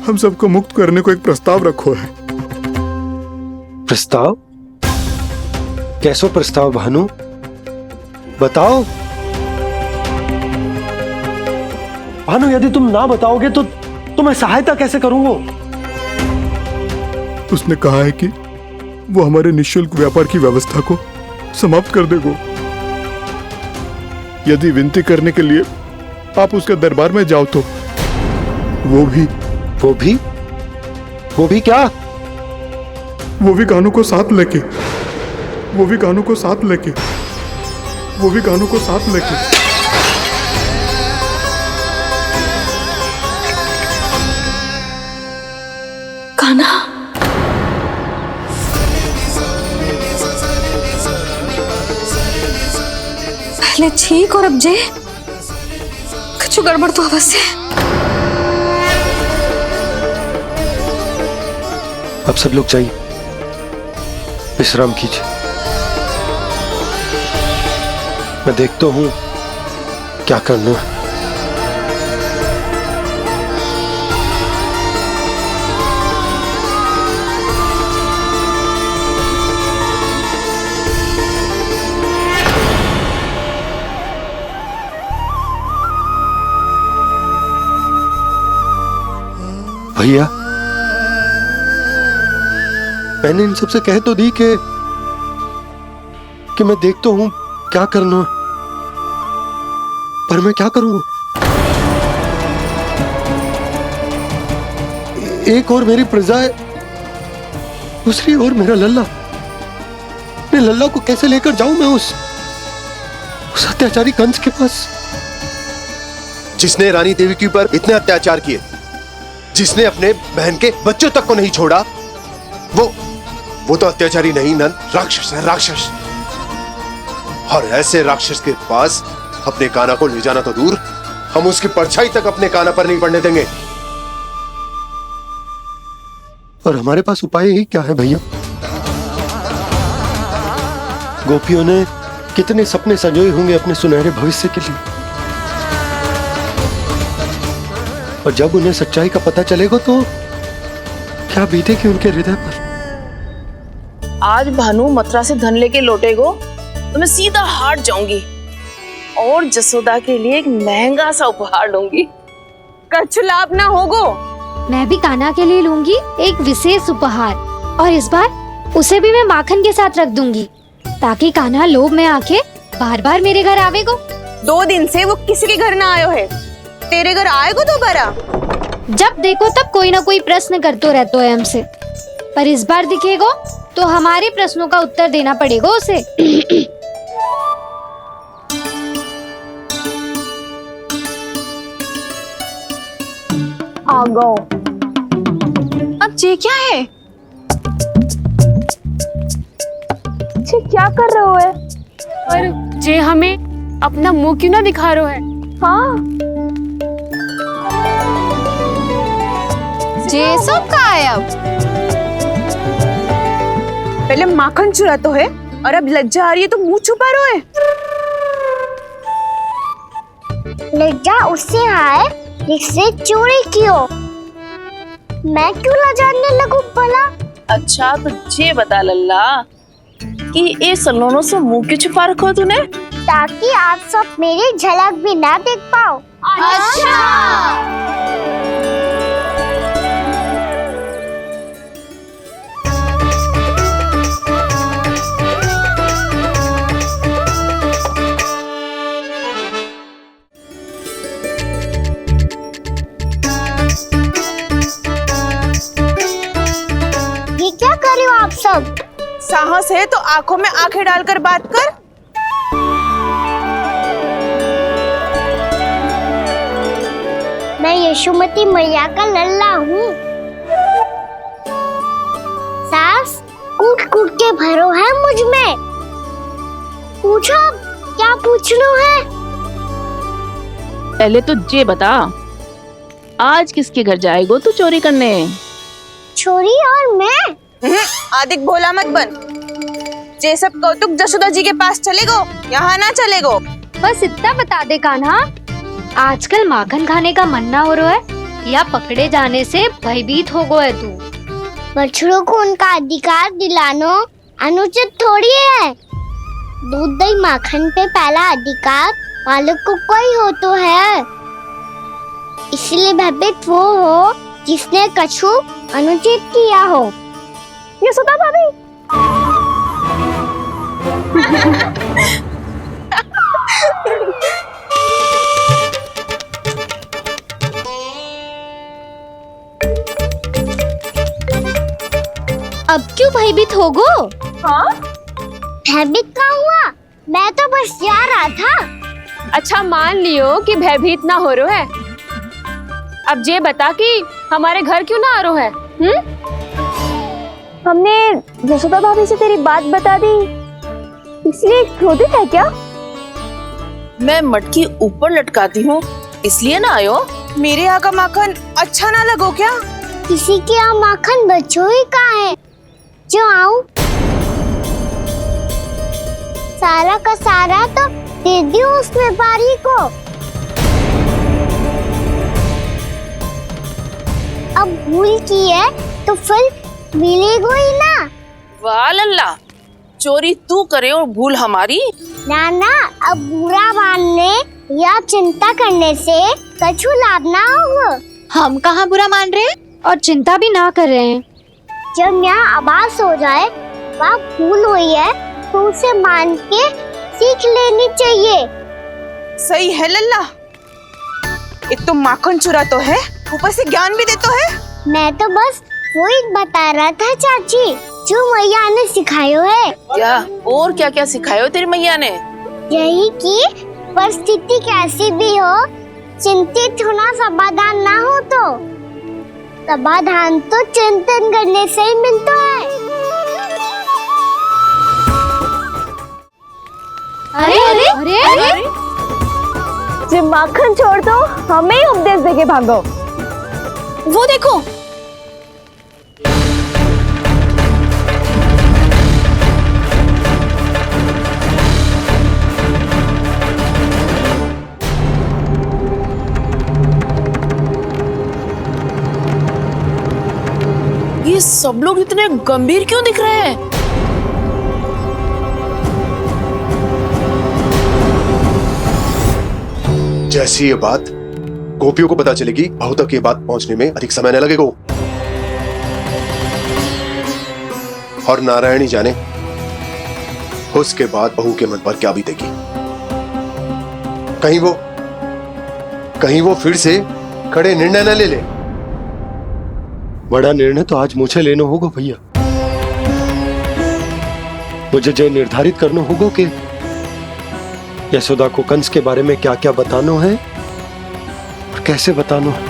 हम सबको मुक्त करने को एक प्रस्ताव रखो है। प्रस्ताव? कैसो प्रस्ताव भानु, बताओ। भानु, यदि तुम ना बताओगे तो मैं सहायता कैसे करूंगा? उसने कहा है कि वो हमारे निःशुल्क व्यापार की व्यवस्था को समाप्त कर देगो, यदि विनती करने के लिए आप उसके दरबार में जाओ तो। वो भी क्या? वो भी कानों को साथ लेके, वो भी कानों को साथ लेके, वो भी कानों को साथ लेके। कान्हा, पहले ठीक और अब जे कुछ गड़बड़ तो अवश्य। अब सब लोग जाइए, विश्राम कीजिए। मैं देखता हूं क्या करना है। भैया, मैंने इन सबसे कह तो दी कि मैं देखता हूं क्या करना है, पर मैं क्या करूंगा? एक और मेरी प्रजा है, दूसरी ओर मेरा लल्ला। मैं लल्ला को कैसे लेकर जाऊं मैं उस अत्याचारी कंस के पास, जिसने रानी देवी के ऊपर इतने अत्याचार किए, जिसने अपने बहन के बच्चों तक को नहीं छोड़ा। वो तो अत्याचारी नहीं नंद, राक्षस है, राक्षस। और ऐसे राक्षस के पास अपने कान्हा को ले जाना तो दूर, हम उसकी परछाई तक अपने कान्हा पर नहीं पड़ने देंगे। और हमारे पास उपाय ही क्या है भैया? गोपियों ने कितने सपने संजोए होंगे अपने सुनहरे भविष्य के लिए, और जब उन्हें सच्चाई का पता चलेगा तो क्या बीतेगी उनके हृदय पर? आज भानु मथुरा से धन लेके लौटेगो तो मैं सीधा हाट जाऊंगी और जसोदा के लिए एक महंगा सा उपहार लूंगी। कछु लाभ ना होगो। मैं भी कान्हा के लिए लूंगी एक विशेष उपहार, और इस बार उसे भी मैं माखन के साथ रख दूंगी, ताकि कान्हा लोभ में आके बार बार मेरे घर आवेगो। 2 दिन से वो किसी के घर ना आयो है, तेरे घर आएगो दोबारा? जब देखो तब कोई ना कोई प्रश्न करते रहते है हमसे, पर इस बार दिखेगो तो हमारे प्रश्नों का उत्तर देना पड़ेगा उसे। आ गो। अब ये क्या है? ये क्या कर रहे हो है? पर जे हमें अपना मुंह क्यों ना दिखा रहे है? हाँ, जे सब कहाँ है अब? पहले माखन चुरा तो है और अब लज्जा आ रही है तो मुंह छुपा रहे है। लज्जा उससे आए जिससे चोरी की हो। मैं क्यों लजाने लगूं भला? अच्छा तो ये बता लल्ला कि ये सलोनों से मुंह क्यों छुपा रखो तूने? ताकि आप सब मेरी झलक भी ना देख पाओ। अच्छा। ये क्या कर रहे हो आप सब? साहस है तो आंखों में आंखें डालकर बात कर। मैं यशोमती मैया का लल्ला हूँ। सास कूट कूट के भरो है मुझ में। पूछो क्या पूछना है? पहले तो ये बता, आज किसके घर जाएगो तू चोरी करने? छोरी और मैं? आदिक भोला मत बन। ये सब कौतुक जसोदा जी के पास चलेगो, यहाँ ना चलेगो। बस इतना बता दे कान्हा, आजकल माखन खाने का मन ना हो रहा है या पकड़े जाने से भयभीत हो गए तू? बछड़ों को उनका अधिकार दिलाना अनुचित थोड़ी है। दूध दही माखन पे पहला अधिकार मालिक को कोई हो तो है। इसलिए भयभीत वो हो जिसने कछु अनुचित किया हो। यशोदा भाभी। अब क्यों भयभीत हो गो? हाँ? भयभीत का हुआ? मैं तो बस जा रहा था। अच्छा मान लियो कि भयभीत ना हो रहा है। अब ये बता कि हमारे घर क्यों ना आ रहा है? हमने यशोदा भाभी से तेरी बात बता दी, इसलिए क्रोधित है क्या? मैं मटकी ऊपर लटकाती हूँ इसलिए ना आयो? मेरे यहाँ का माखन अच्छा ना लगो क्या? किसी के यहाँ माखन बच्चों ही कहाँ है जो आऊं? सारा का सारा तो दे दियो उस व्यापारी को। अब भूल की है तो फिर मिलेगो ही ना। वाह लल्ला, चोरी तू करे और भूल हमारी। ना ना, अब बुरा मानने या चिंता करने से कछु लाभ ना होगा। हम कहाँ बुरा मान रहे हैं और चिंता भी ना कर रहे हैं। जब यहाँ आभास हो जाए वहाँ भूल हुई है तो उसे मान के सीख लेनी चाहिए। सही है लल्ला, एक तो माखन चुरा तो है, ऊपर से ज्ञान भी देता है। मैं तो बस वही बता रहा था चाची जो मैया ने सिखायो है। क्या और क्या क्या सिखायो तेरी मैया ने? यही कि परिस्थिति कैसी भी हो, चिंतित होना समाधान ना हो तो समाधान तो चिंतन करने से ही मिलता है। अरे अरे अरे, अरे? जब माखन छोड़ दो हमें ही उपदेश देके भागो। वो देखो, ये सब लोग इतने गंभीर क्यों दिख रहे हैं? जैसी ये बात गोपियों को पता चलेगी, बहू तक ये बात पहुंचने में अधिक समय न लगेगा। और नारायण ही जाने उसके बाद बहू के मन पर क्या बीतेगी। कहीं वो फिर से खड़े निर्णय न ले ले। बड़ा निर्णय तो आज मुझे लेना होगा भैया। मुझे जो निर्धारित करना होगा कि यशोदा को कंस के बारे में क्या क्या बताना है और कैसे बताना है।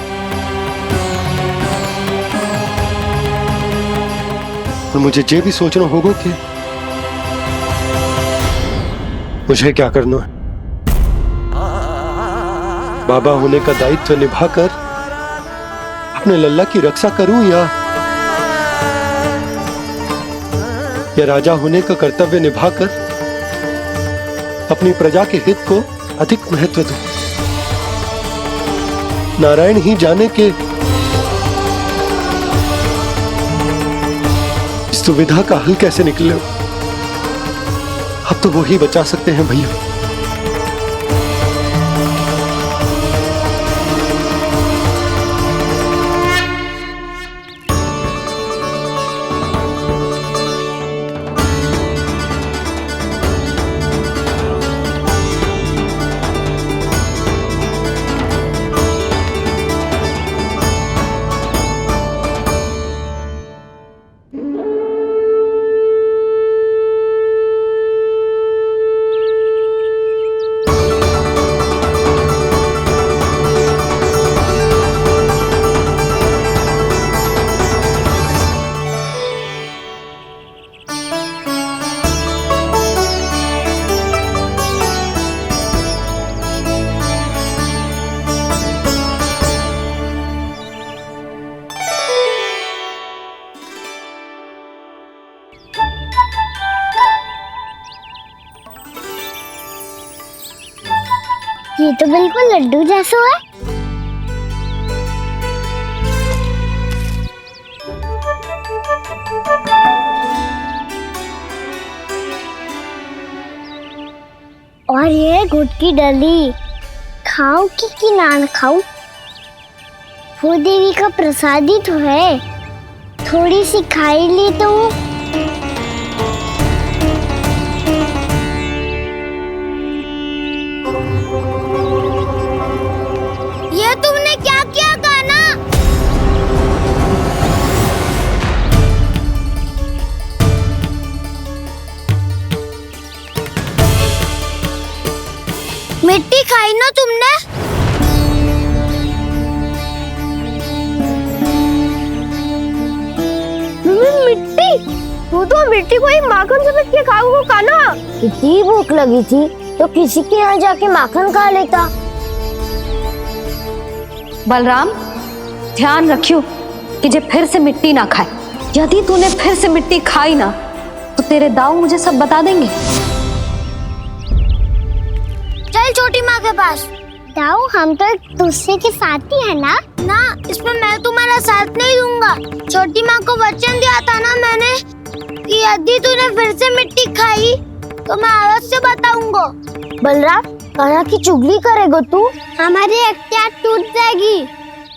और मुझे ये भी सोचना होगा कि मुझे क्या करना है। बाबा होने का दायित्व निभाकर अपने लल्ला की रक्षा करूं या राजा होने का कर्तव्य निभाकर अपनी प्रजा के हित को अधिक महत्व दूं। नारायण ही जाने के इस दुविधा का हल कैसे निकले। अब तो वो ही बचा सकते हैं भैया। ये तो बिल्कुल लड्डू जैसा है। और ये गुड़ की डली खाऊं कि ना खाऊं? वो देवी का प्रसाद ही तो है, थोड़ी सी खाई ली तो। ये तुमने क्या किया कान्हा? मिट्टी खाई ना तुमने? मिट्टी? तू तो मिट्टी को ही माखन समझ के खाओगे कान्हा। इतनी भूख लगी थी तो किसी के यहाँ जाके माखन खा लेता। बलराम, ध्यान रखियो कि जे फिर से मिट्टी ना खाए। यदि तूने फिर से मिट्टी खाई ना तो तेरे दाऊ मुझे सब बता देंगे। चल छोटी माँ के पास। दाऊ, हम तो एक दूसरे के साथ ही है ना? ना, इसमें मैं तुम्हारा साथ नहीं दूंगा। छोटी माँ को वचन दिया था ना मैंने कि यदि तूने फिर से मिट्टी खाई तो मैं अवश्य बताऊंगा। बलराम, कान्हा की चुगली करेगा तू? हमारी अख्तियार टूट जाएगी।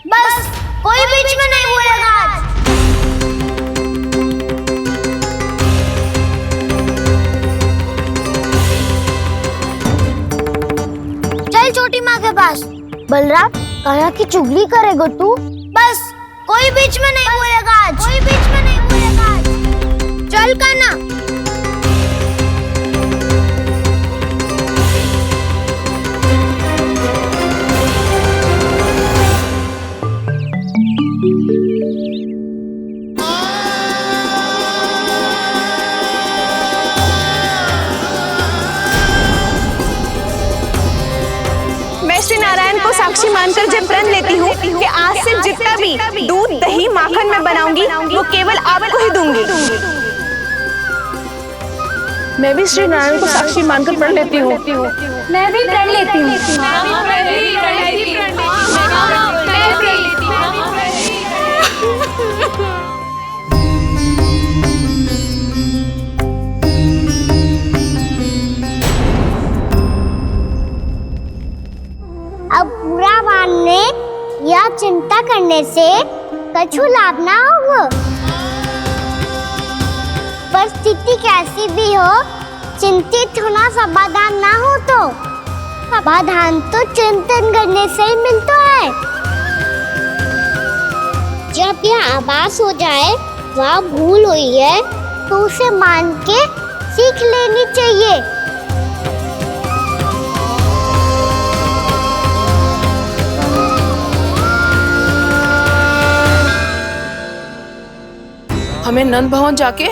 बस कोई बीच में नहीं बोलेगा आज। चल छोटी माँ के पास। बलराम, कान्हा की चुगली करेगा तू? बस कोई बीच में नहीं बोलेगा आज। कोई बीच में नहीं बोलेगा आज। चल कान्हा। श्री नारायण को साक्षी मानकर जब प्रण लेती हूँ कि आज से जितना भी दूध दही माखन मैं बनाऊंगी वो केवल आपको ही दूंगी। मैं भी श्री नारायण को साक्षी मानकर प्रण लेती हूँ। मैं भी प्रण लेती हूँ। अब बुरा मानने या चिंता करने से कछु लाभ ना होगा। परिस्थिति कैसी भी हो, चिंतित होना समाधान ना हो तो समाधान तो चिंतन करने से ही मिलता है। जब यह आभास हो जाए वह भूल हुई है तो उसे मान के सीख लेनी चाहिए। हमें नंद भवन जाके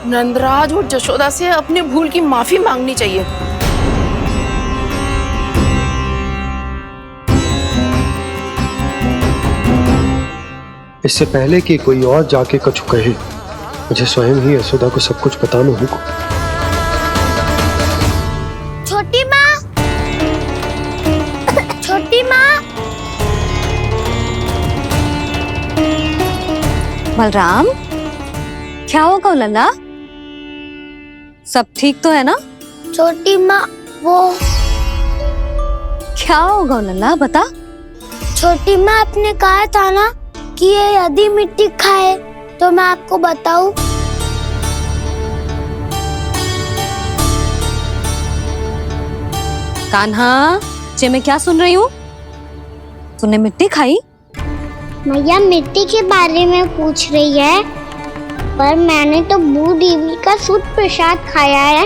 नंदराज और जशोदा से अपनी भूल की माफी मांगनी चाहिए। इससे पहले कि कोई और जाके कछु कहे, मुझे स्वयं ही यशोदा को सब कुछ बताना होगा। छोटी माँ, छोटी माँ। बलराम, क्या होगा लल्ला? सब ठीक तो है ना? छोटी माँ, वो क्या होगा लल्ला, बता। छोटी माँ, आपने कहा था ना कि ये यदि मिट्टी खाए तो मैं आपको बताऊं। कान्हा, जे मैं क्या सुन रही हूँ? तूने मिट्टी खाई? मैया मिट्टी के बारे में पूछ रही है, पर मैंने तो भू देवी का शुद्ध प्रसाद खाया है।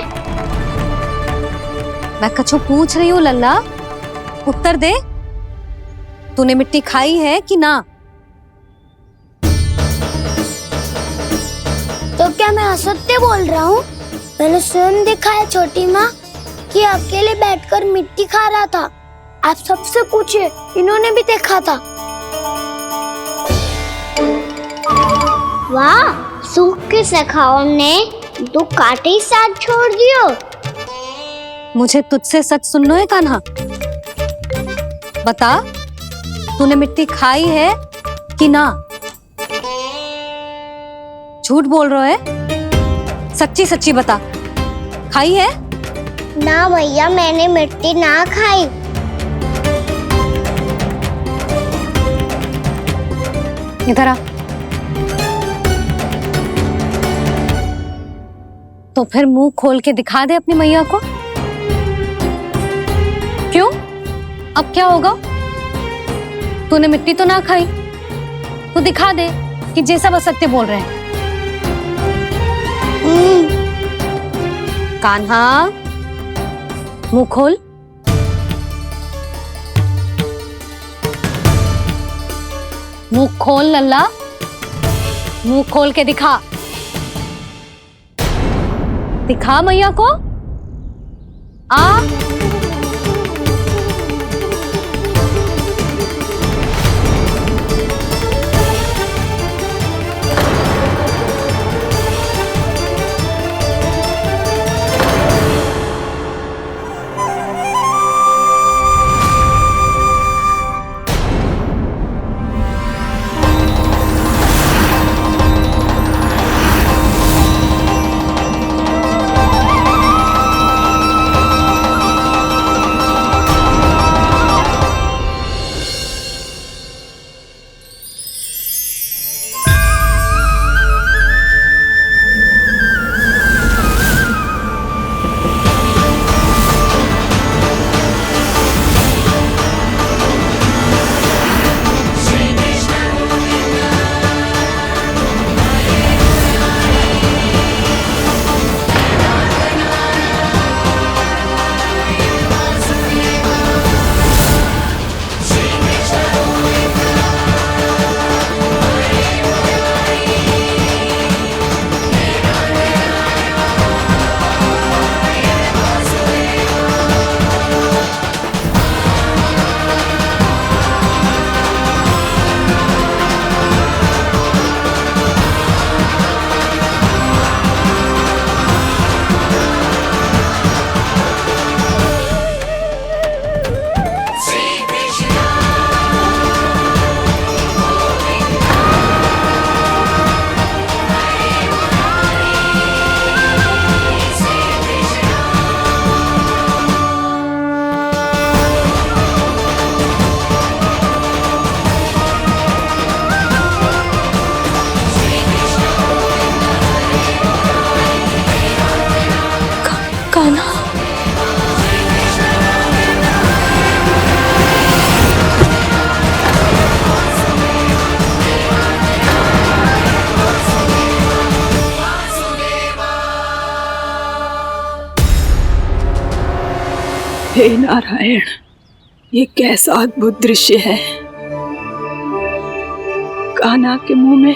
मैं कछु पूछ रही हूँ लल्ला, उत्तर दे। तूने मिट्टी खाई है कि ना? तो क्या मैं असत्य बोल रहा हूँ? मैंने स्वयं देखा है छोटी माँ कि अकेले बैठकर मिट्टी खा रहा था। आप सबसे पूछिए, इन्होंने भी देखा था। वाह, सूख के सखाओ ने 2 कांटे ही साथ छोड़ दियो। मुझे तुझसे सच सुनना है कान्हा। बता, तूने मिट्टी खाई है कि ना? झूठ बोल रहा है, सच्ची सच्ची बता, खाई है? ना भैया, मैंने मिट्टी ना खाई। इधर आ। तो फिर मुंह खोल के दिखा दे अपनी मैया को। क्यों? अब क्या होगा? तूने मिट्टी तो ना खाई, तो दिखा दे कि जे सब असत्य बोल रहे हैं। कान्हा, मुंह खोल। मुंह खोल लल्ला, मुंह खोल के दिखा। दिखा मैया को। आ हे नारायण, ये कैसा अद्भुत दृश्य है। कान्हा के मुंह में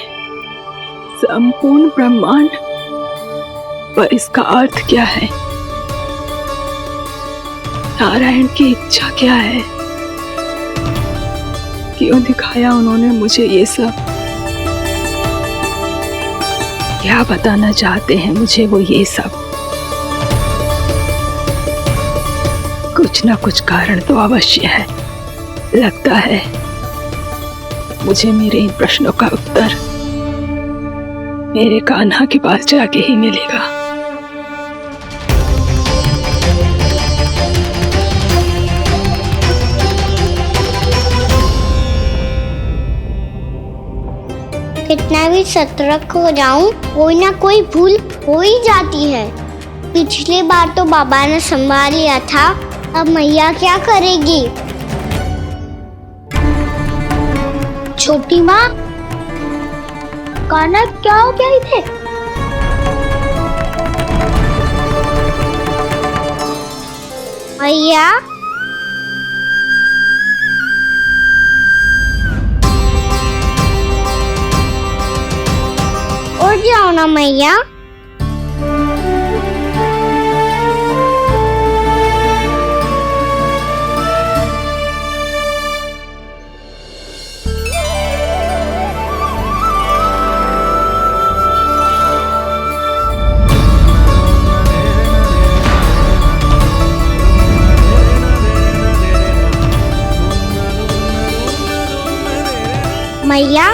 संपूर्ण ब्रह्मांड, पर इसका अर्थ क्या है? नारायण की इच्छा क्या है? क्यों दिखाया उन्होंने मुझे ये सब? क्या बताना चाहते हैं मुझे वो ये सब? कुछ ना कुछ कारण तो अवश्य है। लगता है मुझे मेरे इन प्रश्नों का उत्तर मेरे कान्हा के पास जाके ही मिलेगा। कितना भी सतर्क हो जाऊं, कोई ना कोई भूल हो ही जाती है। पिछली बार तो बाबा ने संभाल लिया था, अब मैया क्या करेगी? छोटी माँ, कान्हा क्या हो गया इधर? मैया, उठ जाओ ना मैया। मैया,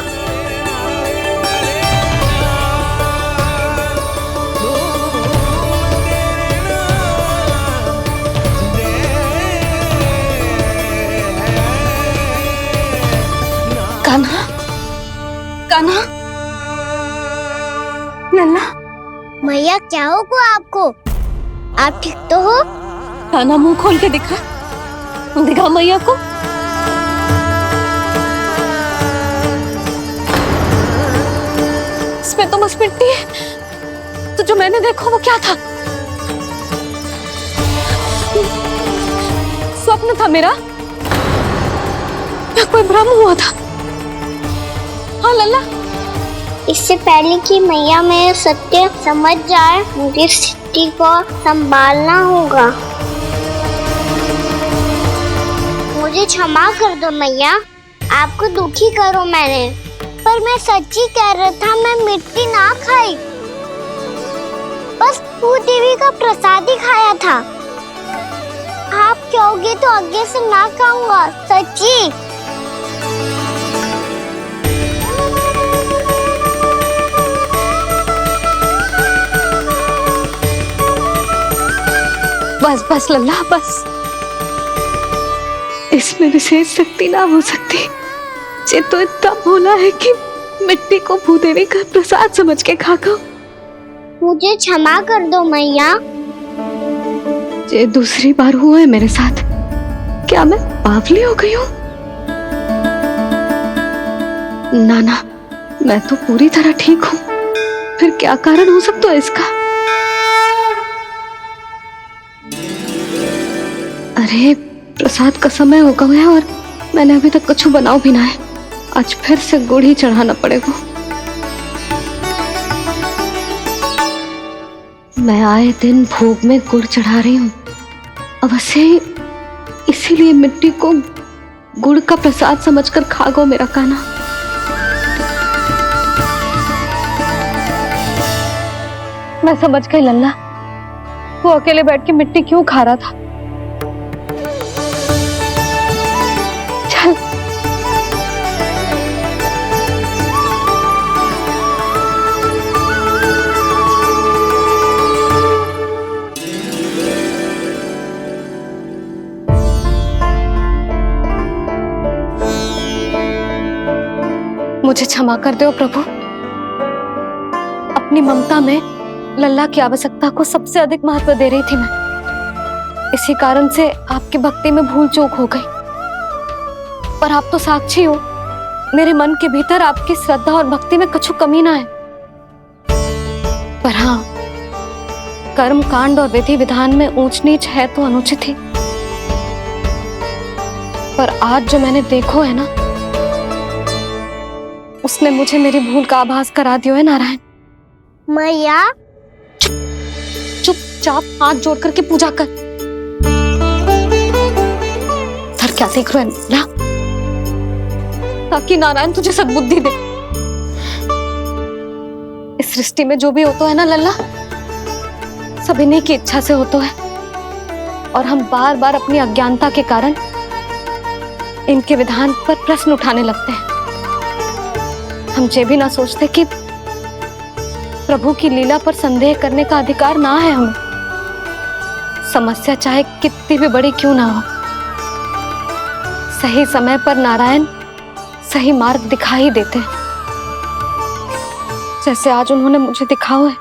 कान्हा, कान्हा, लल्ला। मैया क्या होगा आपको? आप ठीक तो हो? कान्हा मुंह खोल के दिखा, दिखा मैया को। इसमें तो बस मिट्टी है। तो जो मैंने देखा वो क्या था? स्वप्न था मेरा या कोई भ्रम हुआ था? हाँ लल्ला, इससे पहले कि मैया मेरे सत्य समझ जाए, मुझे स्थिति को संभालना होगा। मुझे क्षमा कर दो मैया, आपको दुखी करो मैंने, पर मैं सच्ची कह रहा था। मैं मिट्टी ना खाई, बस भू देवी का प्रसाद ही खाया था। आप कहोगे तो आगे से ना खाऊंगा, सच्ची। बस बस लल्ला, बस। इसमें विशेष शक्ति ना हो सकती। ये तो इतना भोला है कि मिट्टी को भूदेवी का प्रसाद समझ के खागा। मुझे क्षमा कर दो मैया। ये दूसरी बार हुआ है मेरे साथ। क्या मैं बावली हो गई हूँ? ना ना, मैं तो पूरी तरह ठीक हूँ। फिर क्या कारण हो सकता है इसका? अरे प्रसाद का समय हो गया है और मैंने अभी तक कुछ बनाओ भी ना है। आज फिर से गुड़ ही चढ़ाना पड़ेगा। मैं आए दिन भोग में गुड़ चढ़ा रही हूँ, अवश्य इसीलिए मिट्टी को गुड़ का प्रसाद समझकर खागो मेरा कान्हा। मैं समझ गई लल्ला, वो अकेले बैठ के मिट्टी क्यों खा रहा था। चल मुझे क्षमा कर दो प्रभु। अपनी ममता में लल्ला की आवश्यकता को सबसे अधिक महत्व दे रही थी मैं। इसी कारण से आपकी भक्ति में भूल चूक हो गई। पर आप तो साक्षी हो, मेरे मन के भीतर आपकी श्रद्धा और भक्ति में कछु कमी ना है। पर हाँ, कर्म कांड और विधि विधान में ऊंच नीच है तो अनुचित ही। पर आज जो मैंने देखो है ना, उसने मुझे मेरी भूल का आभास करा दियो है नारायण। मैया चुपचाप हाथ जोड़ करके पूजा कर। सर क्या देख रहे हैं ना, ताकि नारायण तुझे सद्बुद्धि दे। इस सृष्टि में जो भी होता है ना लल्ला, सब इन्हीं की इच्छा से होता है, और हम बार बार अपनी अज्ञानता के कारण इनके विधान पर प्रश्न उठाने लगते हैं। हम ये भी ना सोचते कि प्रभु की लीला पर संदेह करने का अधिकार ना है हमें। समस्या चाहे कितनी भी बड़ी क्यों ना हो, सही समय पर नारायण सही मार्ग दिखा ही देते हैं, जैसे आज उन्होंने मुझे दिखाओ है।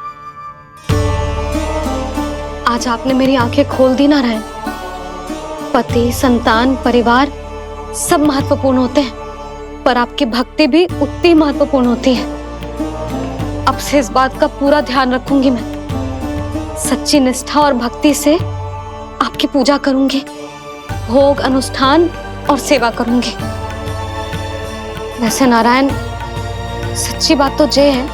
आज आपने मेरी आंखें खोल दी नारायण। पति, संतान, परिवार सब महत्वपूर्ण होते हैं, पर आपकी भक्ति भी उतनी महत्वपूर्ण होती है। अब से इस बात का पूरा ध्यान रखूंगी मैं। सच्ची निष्ठा और भक्ति से आपकी पूजा करूंगी, भोग, अनुष्ठान और सेवा करूंगी। वैसे नारायण, सच्ची बात तो ये है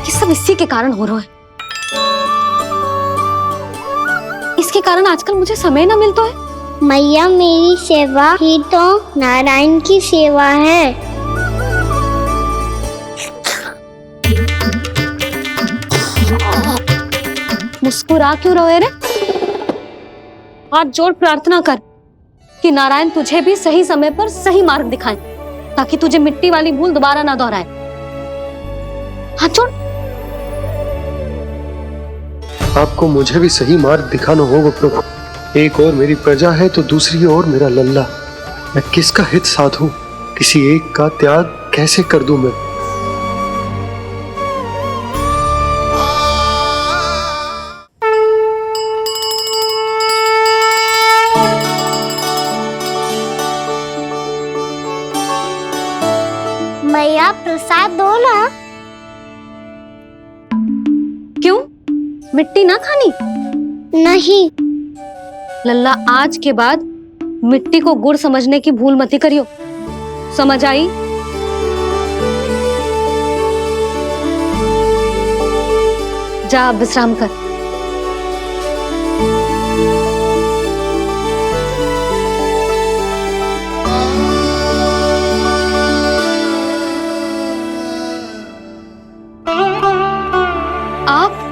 कि सब इसी के कारण हो रहा है। इसके कारण आजकल मुझे समय ना मिलता है। मैया, मेरी सेवा ही तो नारायण की सेवा है। मुस्कुरा क्यों रहे रे? हाथ जोड़ प्रार्थना कर कि नारायण तुझे भी सही समय पर सही मार्ग दिखाएं, ताकि तुझे मिट्टी वाली भूल दोबारा ना दोहराए। हाथ जोड़। आपको मुझे भी सही मार्ग दिखाना होगा प्रभु। एक और मेरी प्रजा है तो दूसरी ओर मेरा लल्ला। मैं किसका हित साधूं? किसी एक का त्याग कैसे कर दूं मैं? मैया, प्रसाद दो ना। क्यों? मिट्टी ना खानी? नहीं। लल्ला, आज के बाद मिट्टी को गुड़ समझने की भूल मत करियो। समझ आई? जा विश्राम कर। आप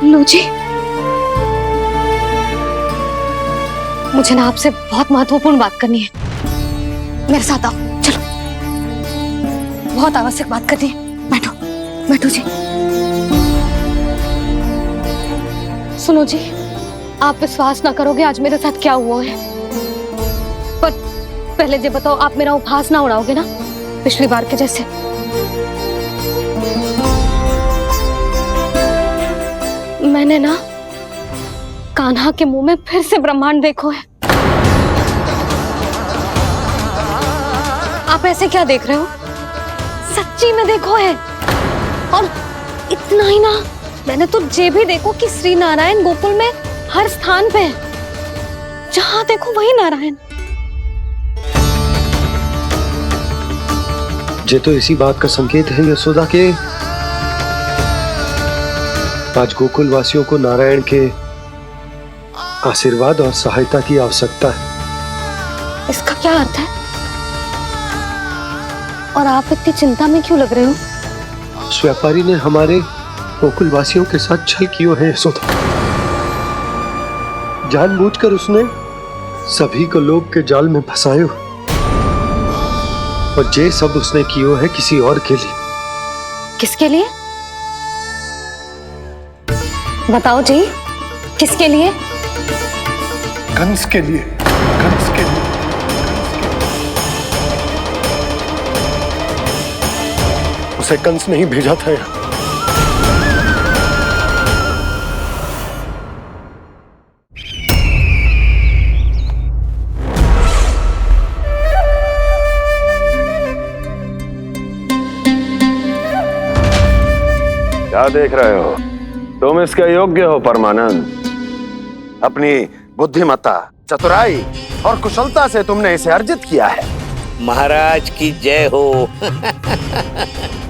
लो जी, मुझे ना आपसे बहुत महत्वपूर्ण बात करनी है। मेरे साथ आओ, चलो। बहुत आवश्यक बात करनी है। बैठो, बैठो जी। सुनो जी, आप विश्वास ना करोगे आज मेरे साथ क्या हुआ है। पर पहले ये बताओ, आप मेरा उपहास ना उड़ाओगे ना पिछली बार के जैसे? मैंने ना कान्हा के मुंह में फिर से ब्रह्मांड देखो है। आप ऐसे क्या देख रहे हो? सच्ची में देखो है। और इतना ही ना, मैंने तो ये भी देखो कि श्री नारायण गोकुल में हर स्थान पे है। जहां देखो वही नारायण। ये तो इसी बात का संकेत है यशोदा के आज गोकुल वासियों को नारायण के आशीर्वाद और सहायता की आवश्यकता है। इसका क्या अर्थ है? और आप इतनी चिंता में क्यों लग रहे हो? उस व्यापारी ने हमारे गोकुल वासियों के साथ छल किया है यशोदा। जानबूझकर उसने सभी को लोभ के जाल में फंसायो, और ये सब उसने किया है किसी और के लिए। किसके लिए? बताओ जी, किसके लिए? कंस के लिए। कंस के लिए। उसे कंस नहीं भेजा था यहाँ। क्या देख रहे हो? तुम इसके योग्य हो परमानंद। अपनी बुद्धिमत्ता, चतुराई और कुशलता से तुमने इसे अर्जित किया है। महाराज की जय हो।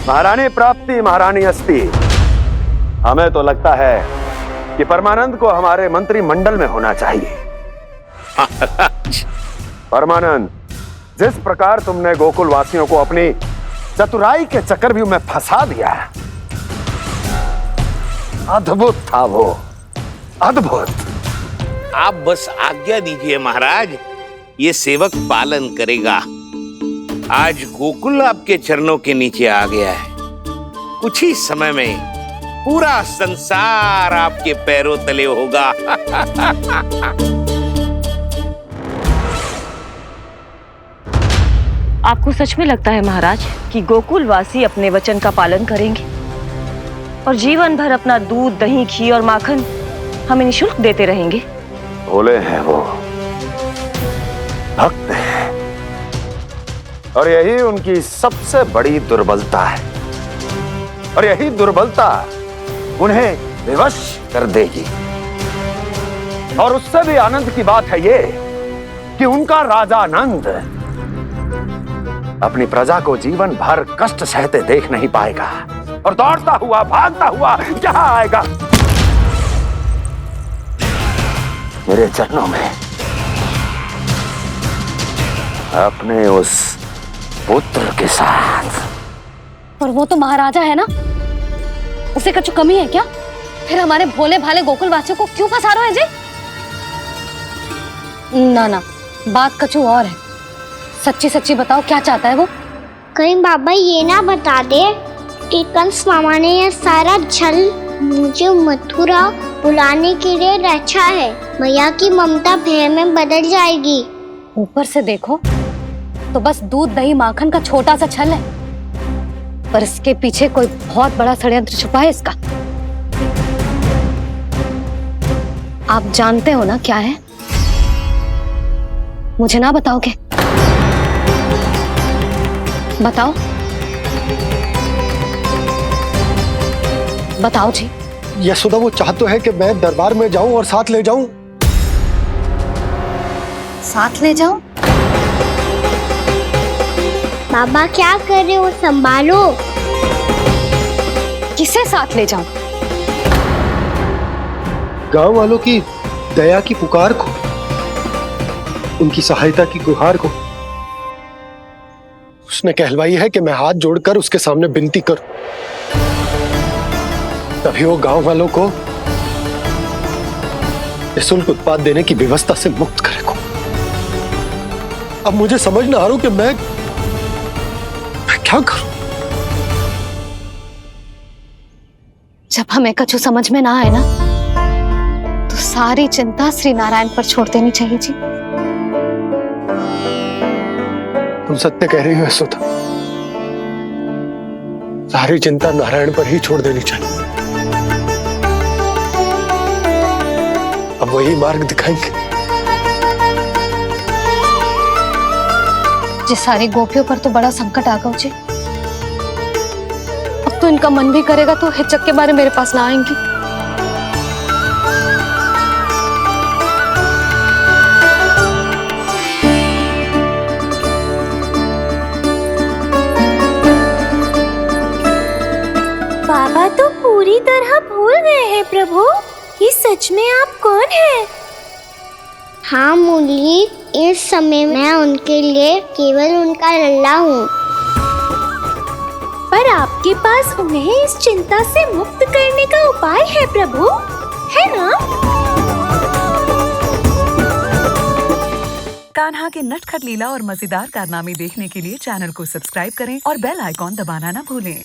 महारानी प्राप्ति महारानी अस्ति। हमें तो लगता है कि परमानंद को हमारे मंत्रिमंडल में होना चाहिए। परमानंद, जिस प्रकार तुमने गोकुल वासियों को अपनी चतुराई के चक्रव्यूह में फंसा दिया, अद्भुत था वो, अद्भुत। आप बस आज्ञा दीजिए महाराज, ये सेवक पालन करेगा। आज गोकुल आपके चरणों के नीचे आ गया है। कुछ ही समय में पूरा संसार आपके पैरों तले होगा। आपको सच में लगता है महाराज कि गोकुलवासी अपने वचन का पालन करेंगे और जीवन भर अपना दूध, दही, घी और माखन हमें निःशुल्क देते रहेंगे? भोले हैं वो, भक्त हैं, और यही उनकी सबसे बड़ी दुर्बलता है। और यही दुर्बलता उन्हें विवश कर देगी। और उससे भी आनंद की बात है ये कि उनका राजा नंद अपनी प्रजा को जीवन भर कष्ट सहते देख नहीं पाएगा और दौड़ता हुआ, भागता हुआ यहां आएगा मेरे चरणों में, अपने उस पुत्र के साथ। और वो तो महाराजा है ना, उसे कुछ कमी है क्या? फिर हमारे भोले भाले गोकुल वासियों को क्यों फंसा रहे हो जी? ना ना, बात कछु और है। सच्ची सच्ची बताओ, क्या चाहता है वो? कहीं बाबा ये ना बता दे कि कंस मामा ने यह सारा छल मुझे मथुरा बुलाने के लिए रचा है। मैया की ममता भय में बदल जाएगी। ऊपर से देखो तो बस दूध, दही, माखन का छोटा सा छल है, पर इसके पीछे कोई बहुत बड़ा षड्यंत्र छुपा है इसका। आप जानते हो ना क्या है? मुझे ना बताओगे? बताओ बताओ जी। यशोदा, वो चाह तो है कि मैं दरबार में जाऊं और साथ ले जाऊं। साथ ले जाऊं? बाबा क्या कर रहे हो, संभालो। किसे साथ ले जाऊं? गांव वालों की दया की पुकार को, उनकी सहायता की गुहार को। उसने कहलवाई है कि मैं हाथ जोड़कर उसके सामने विनती करूं, तभी वो गांव वालों को निःशुल्क उत्पाद देने की व्यवस्था से मुक्त करेगा। अब मुझे समझ ना आ रहा कि मैं क्या करूं। जब हमें कछु समझ में ना आए ना, तो सारी चिंता श्री नारायण पर छोड़ देनी चाहिए जी। तुम सत्य कह रही हो यशोदा, सारी चिंता नारायण पर ही छोड़ देनी चाहिए। अब वही मार्ग दिखाएंगे। जिस सारी गोपियों पर तो बड़ा संकट आ गया जी। अब तो इनका मन भी करेगा तो हिचक के बारे मेरे पास ना आएंगी। बाबा तो पूरी तरह भूल गए हैं प्रभु, ये सच में आप कौन हैं? हाँ मुरली, इस समय मैं उनके लिए केवल उनका लल्ला हूँ। पर आपके पास उन्हें इस चिंता से मुक्त करने का उपाय है प्रभु, है ना? कान्हा के नटखट लीला और मजेदार कारनामे देखने के लिए चैनल को सब्सक्राइब करें और बेल आइकॉन दबाना ना भूलें।